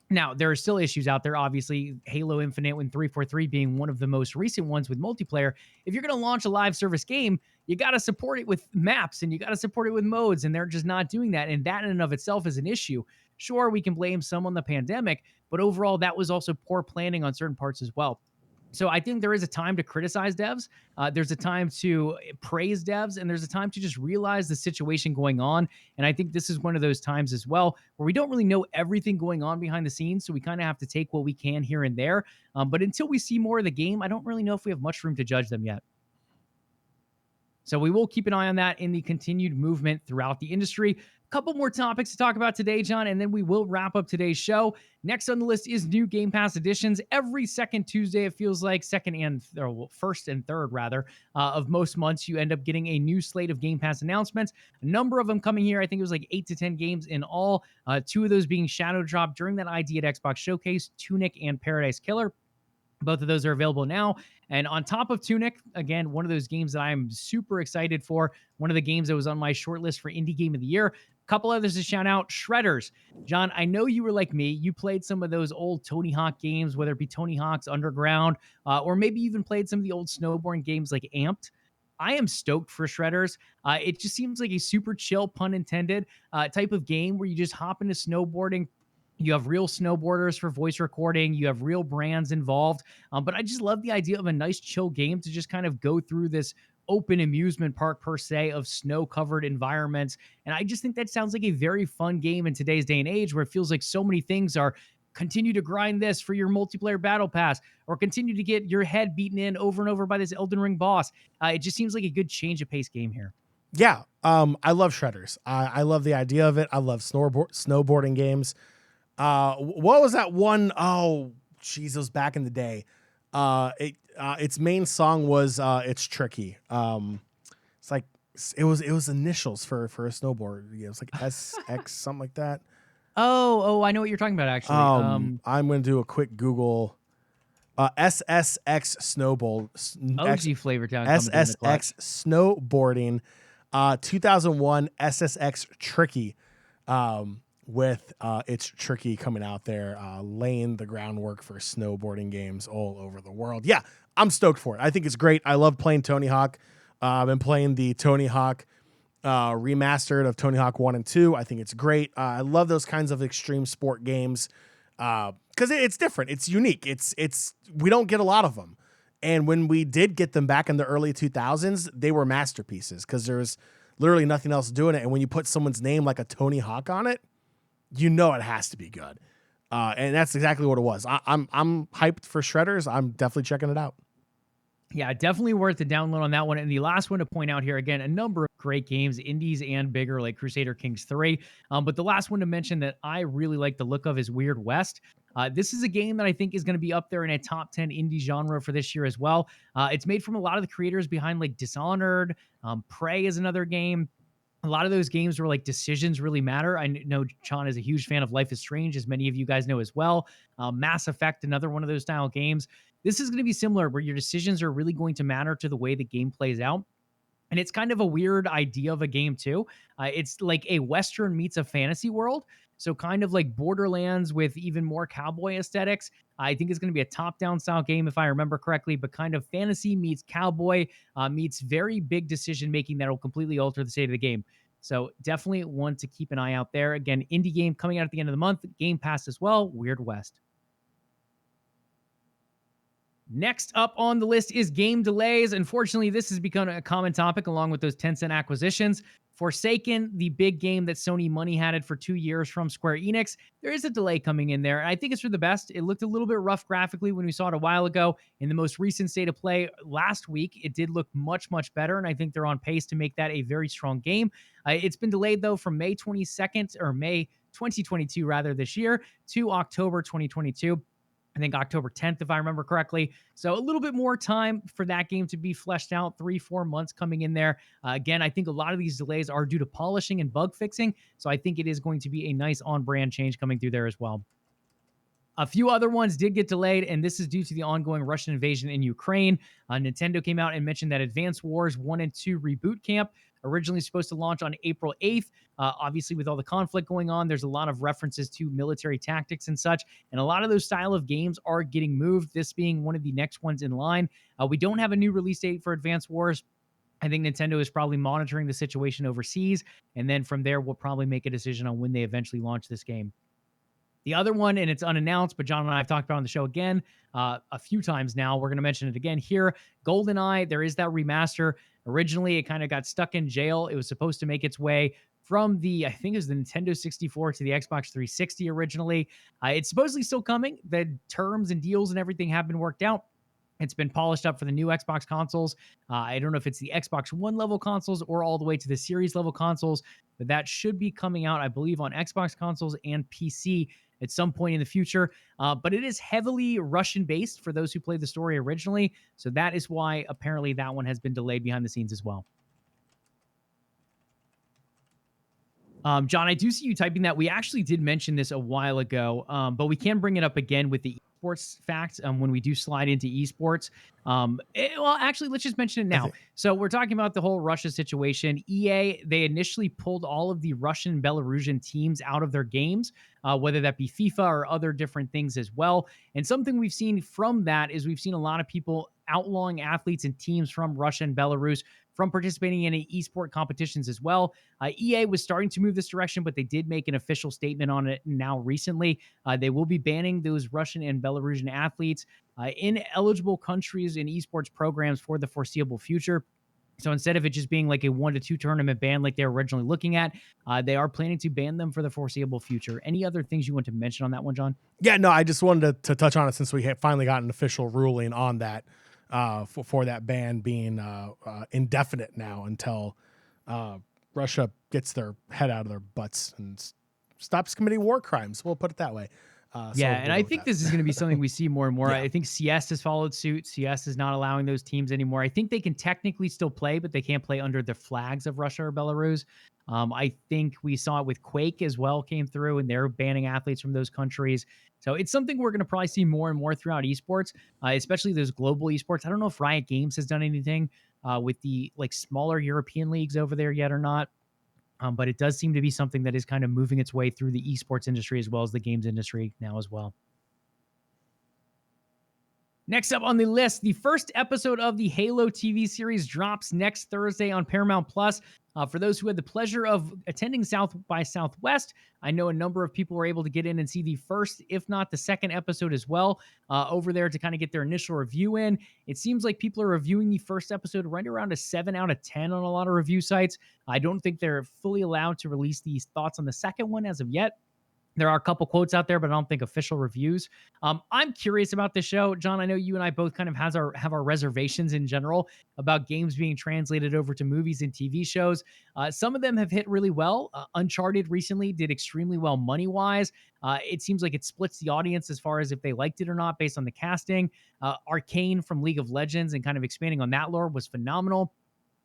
Now, there are still issues out there, obviously, Halo Infinite and 343 being one of the most recent ones with multiplayer. If you're going to launch a live service game, you got to support it with maps and you got to support it with modes, and they're just not doing that. And that in and of itself is an issue. Sure, we can blame some on the pandemic, but overall, that was also poor planning on certain parts as well. So I think there is a time to criticize devs. There's a time to praise devs, and there's a time to just realize the situation going on. And I think this is one of those times as well where we don't really know everything going on behind the scenes. So we kind of have to take what we can here and there. But until we see more of the game, I don't really know if we have much room to judge them yet. So we will keep an eye on that in the continued movement throughout the industry. Couple more topics to talk about today, John, and then we will wrap up today's show. Next on the list is new Game Pass editions. Every second Tuesday, it feels like first and third of most months, you end up getting a new slate of Game Pass announcements. A number of them coming here. I think it was like 8 to 10 games in all. 2 of those being shadow dropped during that ID at Xbox Showcase, Tunic and Paradise Killer. Both of those are available now. And on top of Tunic, again, one of those games that I'm super excited for. One of the games that was on my short list for Indie Game of the Year. A couple others to shout out. Shredders. John, I know you were like me. You played some of those old Tony Hawk games, whether it be Tony Hawk's Underground, or maybe even played some of the old snowboarding games like Amped. I am stoked for Shredders. It just seems like a super chill, pun intended, type of game where you just hop into snowboarding. You have real snowboarders for voice recording. You have real brands involved. But I just love the idea of a nice chill game to just kind of go through this open amusement park per se of snow-covered environments. And I just think that sounds like a very fun game in today's day and age where it feels like so many things are continue to grind this for your multiplayer battle pass or continue to get your head beaten in over and over by this Elden Ring boss. It just seems like a good change of pace game here. Yeah, I love Shredders. I love the idea of it. I love snowboarding games. What was that one? Oh, geez, it was back in the day. Its main song was "It's Tricky." It's like it was initials for a snowboard. It was like SX something like that. Oh, I know what you're talking about actually. I'm gonna do a quick Google. SSX OG Flavor Town coming in the clutch. SSX Snowboarding, 2001 SSX Tricky, with It's Tricky coming out there, laying the groundwork for snowboarding games all over the world. Yeah, I'm stoked for it. I think it's great. I love playing Tony Hawk. I've been playing the Tony Hawk remastered of Tony Hawk 1 and 2. I think it's great. I love those kinds of extreme sport games because it's different. It's unique. It's we don't get a lot of them. And when we did get them back in the early 2000s, they were masterpieces because there's literally nothing else doing it. And when you put someone's name like a Tony Hawk on it, you know it has to be good. And that's exactly what it was. I'm hyped for Shredders. I'm definitely checking it out. Yeah, definitely worth the download on that one. And the last one to point out here, again, a number of great games, indies and bigger, like Crusader Kings 3. But the last one to mention that I really like the look of is Weird West. This is a game that I think is going to be up there in a top 10 indie genre for this year as well. It's made from a lot of the creators behind like Dishonored. Prey is another game. A lot of those games where like decisions really matter. I know Jon is a huge fan of Life is Strange, as many of you guys know as well. Mass Effect, another one of those style games. This is going to be similar where your decisions are really going to matter to the way the game plays out. And it's kind of a weird idea of a game too. It's like a Western meets a fantasy world. So kind of like Borderlands with even more cowboy aesthetics. I think it's going to be a top-down style game if I remember correctly, but kind of fantasy meets cowboy meets very big decision-making that will completely alter the state of the game. So definitely one to keep an eye out there. Again, indie game coming out at the end of the month. Game Pass as well, Weird West. Next up on the list is game delays. Unfortunately, this has become a common topic along with those Tencent acquisitions. Forsaken, the big game that Sony money had it for 2 years from Square Enix, there is a delay coming in there. And I think it's for the best. It looked a little bit rough graphically when we saw it a while ago. In the most recent state of play last week, it did look much, much better. And I think they're on pace to make that a very strong game. It's been delayed, though, from May 22nd or May 2022, rather, this year to October 2022. I think October 10th, if I remember correctly. So a little bit more time for that game to be fleshed out, 3-4 months coming in there. Again, I think a lot of these delays are due to polishing and bug fixing. So I think it is going to be a nice on-brand change coming through there as well. A few other ones did get delayed, and this is due to the ongoing Russian invasion in Ukraine. Nintendo came out and mentioned that Advance Wars 1 and 2 Reboot Camp, originally supposed to launch on April 8th. Obviously, with all the conflict going on, there's a lot of references to military tactics and such, and a lot of those style of games are getting moved, this being one of the next ones in line. We don't have a new release date for Advance Wars. I think Nintendo is probably monitoring the situation overseas, and then from there, we'll probably make a decision on when they eventually launch this game. The other one, and it's unannounced, but Jon and I have talked about on the show again a few times now. We're going to mention it again here. GoldenEye, there is that remaster. Originally, it kind of got stuck in jail. It was supposed to make its way from I think it was the Nintendo 64 to the Xbox 360 originally. It's supposedly still coming. The terms and deals and everything have been worked out. It's been polished up for the new Xbox consoles. I don't know if it's the Xbox One level consoles or all the way to the Series level consoles, but that should be coming out, I believe, on Xbox consoles and PC at some point in the future. But it is heavily Russian-based for those who played the story originally. So that is why apparently that one has been delayed behind the scenes as well. Jon, I do see you typing that. We actually did mention this a while ago, but we can bring it up again with the esports fact when we do slide into esports. Well, actually, let's just mention it now. So we're talking about the whole Russia situation. EA, they initially pulled all of the Russian and Belarusian teams out of their games, whether that be FIFA or other different things as well. And something we've seen from that is we've seen a lot of people outlawing athletes and teams from Russia and Belarus from participating in esport competitions as well. EA was starting to move this direction, but they did make an official statement on it now recently. They will be banning those Russian and Belarusian athletes in eligible countries in esports programs for the foreseeable future. So instead of it just being like a 1 to 2 tournament ban like they were originally looking at, they are planning to ban them for the foreseeable future. Any other things you want to mention on that one, Jon? Yeah, no, I just wanted to touch on it since we had finally got an official ruling on that. For that ban being indefinite now until Russia gets their head out of their butts and stops committing war crimes. We'll put it that way. Yeah, we'll and go I with think that. this is going to be something we see more and more. Yeah. I think CS has followed suit. CS is not allowing those teams anymore. I think they can technically still play, but they can't play under the flags of Russia or Belarus. I think we saw it with Quake as well, came through, and they're banning athletes from those countries. So it's something we're going to probably see more and more throughout esports, especially those global esports. I don't know if Riot Games has done anything with the like smaller European leagues over there yet or not. But it does seem to be something that is kind of moving its way through the esports industry as well as the games industry now as well. Next up on the list, the first episode of the Halo TV series drops next Thursday on Paramount Plus. For those who had the pleasure of attending South by Southwest, I know a number of people were able to get in and see the first, if not the second episode as well, over there to kind of get their initial review in. It seems like people are reviewing the first episode right around a 7 out of 10 on a lot of review sites. I don't think they're fully allowed to release these thoughts on the second one as of yet. There are a couple quotes out there, but I don't think official reviews. I'm curious about this show, John. I know you and I both kind of have our reservations in general about games being translated over to movies and TV shows. Some of them have hit really well. Uncharted recently did extremely well money wise. It seems like it splits the audience as far as if they liked it or not based on the casting. Arcane from League of Legends and kind of expanding on that lore was phenomenal.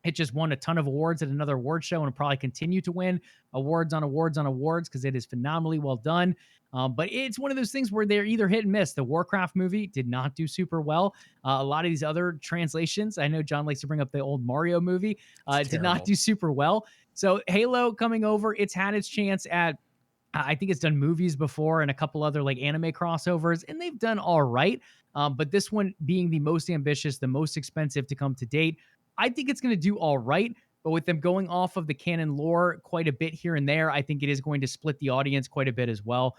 It just won a ton of awards at another award show and will probably continue to win awards on awards on awards because it is phenomenally well done. But it's one of those things where they're either hit and miss. The Warcraft movie did not do super well. A lot of these other translations, I know John likes to bring up the old Mario movie, did not do super well. So Halo coming over, it's had its chance at, I think it's done movies before and a couple other like anime crossovers, and they've done all right. But this one being the most ambitious, the most expensive to come to date, I think it's going to do all right, but with them going off of the canon lore quite a bit here and there, I think it is going to split the audience quite a bit as well.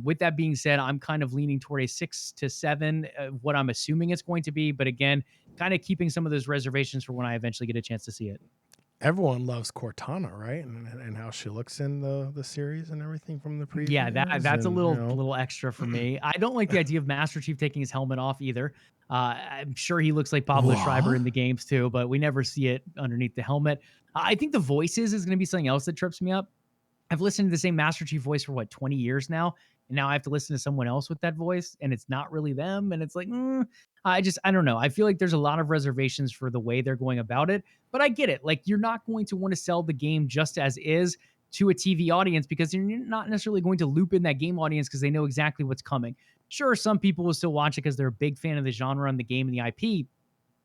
With that being said, I'm kind of leaning toward a 6 to 7, what I'm assuming it's going to be. But again, kind of keeping some of those reservations for when I eventually get a chance to see it. Everyone loves Cortana, right? And how she looks in the series and everything from the previews. Yeah, that's a and, little extra for me. I don't like the idea of Master Chief taking his helmet off either. I'm sure he looks like Pablo Schreiber in the games too, but we never see it underneath the helmet. I think the voices is going to be something else that trips me up. I've listened to the same Master Chief voice for 20 years now. And now I have to listen to someone else with that voice and it's not really them. And it's like, I don't know. I feel like there's a lot of reservations for the way they're going about it, but I get it. Like you're not going to want to sell the game just as is to a TV audience because you're not necessarily going to loop in that game audience because they know exactly what's coming. Sure, some people will still watch it because they're a big fan of the genre and the game and the IP,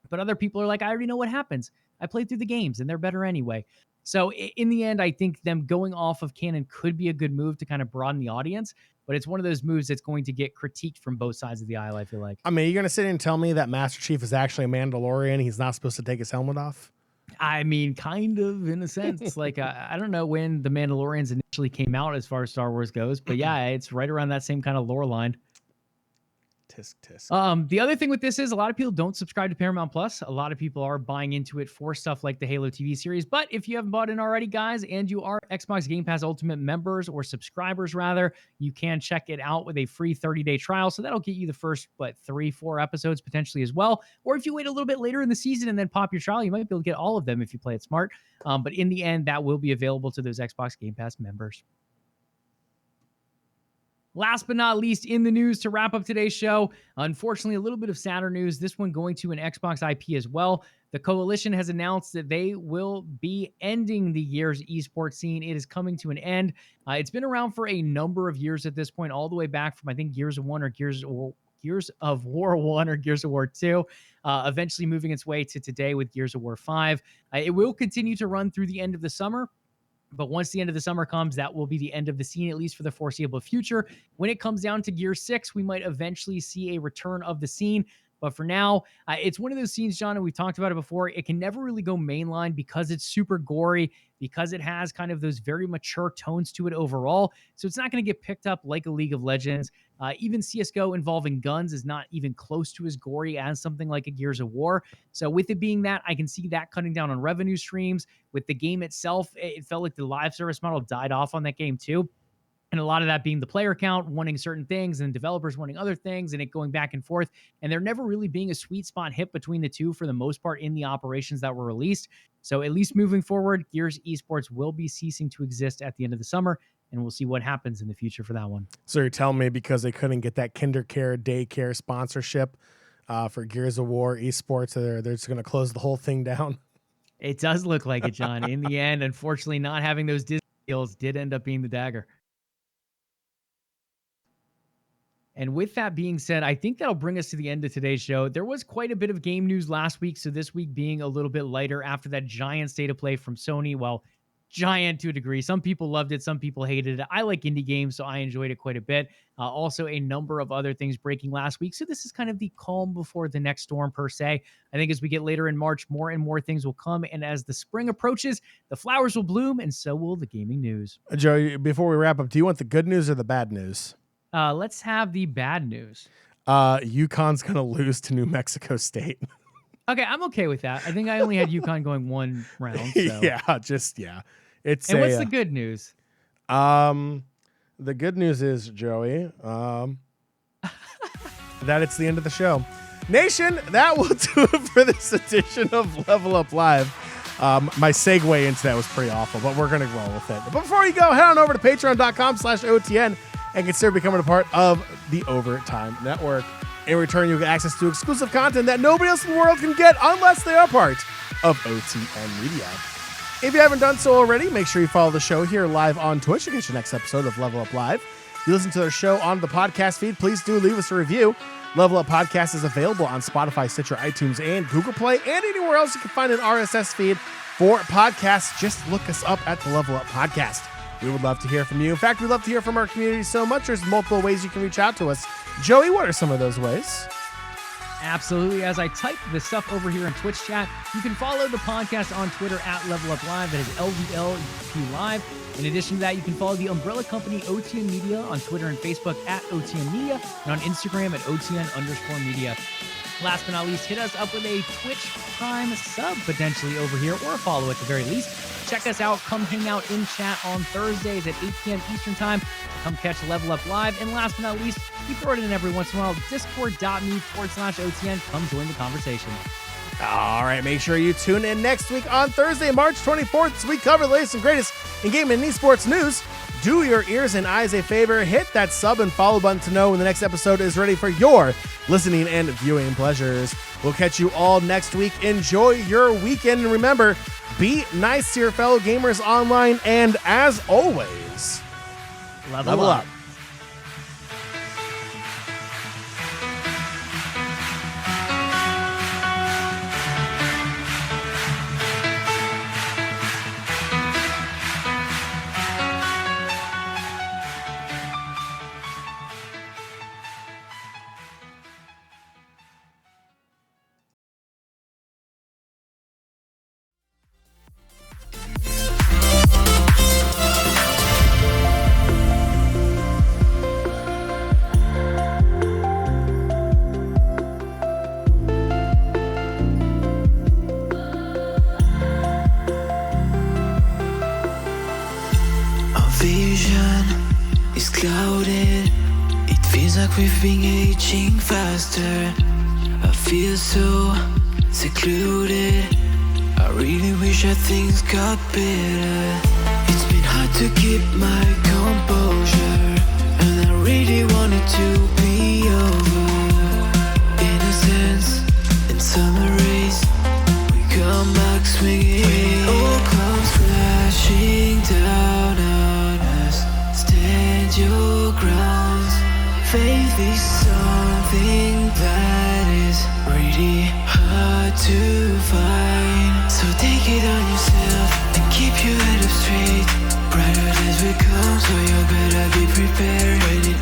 but other people are like, I already know what happens. I played through the games and they're better anyway. So in the end, I think them going off of canon could be a good move to kind of broaden the audience, but it's one of those moves that's going to get critiqued from both sides of the aisle, I feel like. I mean, you're going to sit and tell me that Master Chief is actually a Mandalorian. He's not supposed to take his helmet off? I mean, kind of in a sense. Like, I don't know when the Mandalorians initially came out as far as Star Wars goes, but yeah, it's right around that same kind of lore line. Tisk. The other thing with this is a lot of people don't subscribe to Paramount Plus. A lot of people are buying into it for stuff like the Halo TV series. But if you haven't bought in already, guys, and you are Xbox Game Pass Ultimate members or subscribers rather, you can check it out with a free 30-day trial. So that'll get you the first, 3-4 episodes potentially as well. Or if you wait a little bit later in the season and then pop your trial, you might be able to get all of them if you play it smart. But in the end, that will be available to those Xbox Game Pass members. Last but not least, in the news to wrap up today's show, unfortunately, a little bit of sadder news. This one going to an Xbox IP as well. The Coalition has announced that they will be ending the Gears esports scene. It is coming to an end. It's been around for a number of years at this point, all the way back from, I think, Gears of War 1 or Gears of War 2, eventually moving its way to today with Gears of War 5. It will continue to run through the end of the summer. But once the end of the summer comes, that will be the end of the scene, at least for the foreseeable future. When it comes down to Gear 6, we might eventually see a return of the scene. But for now, it's one of those scenes, John, and we've talked about it before. It can never really go mainline because it's super gory, because it has kind of those very mature tones to it overall. So it's not going to get picked up like a League of Legends. Even CSGO involving guns is not even close to as gory as something like a Gears of War. So with it being that, I can see that cutting down on revenue streams. With the game itself, it felt like the live service model died off on that game too. And a lot of that being the player count wanting certain things and developers wanting other things and it going back and forth. And there never really being a sweet spot hit between the two for the most part in the operations that were released. So at least moving forward, Gears esports will be ceasing to exist at the end of the summer. and we'll see what happens in the future for that one. So you're telling me because they couldn't get that KinderCare daycare sponsorship for Gears of War esports, they're just going to close the whole thing down? It does look like it, John. In the end, unfortunately, not having those Disney deals did end up being the dagger. And with that being said, I think that'll bring us to the end of today's show. There was quite a bit of game news last week, so this week being a little bit lighter after that giant state of play from Sony. Well, giant to a degree. Some people loved it, some people hated it. I like indie games, so I enjoyed it quite a bit. Also, a number of other things breaking last week. So this is kind of the calm before the next storm, per se. I think as we get later in March, more and more things will come. And as the spring approaches, the flowers will bloom, and so will the gaming news. Joe, before we wrap up, do you want the good news or the bad news? Let's have the bad news. UConn's going to lose to New Mexico State. Okay, I'm okay with that. I think I only had UConn going one round. So. Yeah. It's and what's the good news? The good news is, Joey, that it's the end of the show. Nation, that will do it for this edition of LvLUp Live. My segue into that was pretty awful, but we're going to roll with it. But before you go, head on over to patreon.com/OTN and consider becoming a part of the Overtime Network. In return, you'll get access to exclusive content that nobody else in the world can get unless they are part of OTN Media. If you haven't done so already, make sure you follow the show here live on Twitch to get your next episode of LvLUp Live. If you listen to the show on the podcast feed, please do leave us a review. LvLUp Podcast is available on Spotify, Stitcher, iTunes, and Google Play, and anywhere else you can find an RSS feed for podcasts. Just look us up at the LvLUp Podcast. We would love to hear from you. In fact, we'd love to hear from our community so much. There's multiple ways you can reach out to us. Joey, what are some of those ways? Absolutely. As I type this stuff over here in Twitch chat, you can follow the podcast on Twitter at LvLUp Live. That is LvLUp Live. In addition to that, you can follow the umbrella company OTN Media on Twitter and Facebook at OTN Media, and on Instagram at OTN_media. Last but not least, hit us up with a Twitch Prime sub potentially over here, or a follow at the very least. Check us out. Come hang out in chat on Thursdays at 8 p.m. Eastern Time. Come catch LvLUp Live. And last but not least, we throw it in every once in a while. Discord.me/OTN. Come join the conversation. All right, make sure you tune in next week on Thursday, March 24th, as we cover the latest and greatest in gaming and esports news. Do your ears and eyes a favor, hit that sub and follow button to know when the next episode is ready for your listening and viewing pleasures. We'll catch you all next week. Enjoy your weekend, and remember, be nice to your fellow gamers online, and as always, level up. Clouded, it feels like we've been aging faster. I feel so secluded. I really wish that things got better. It's been hard to keep my composure, and I really wanted to be over. In a sense, in summer race, we come back swinging. When it all comes crashing down on us, stand your grounds. Faith is something that is really hard to find. So take it on yourself and keep your head up straight. Brighter days will come, so you better be prepared. When it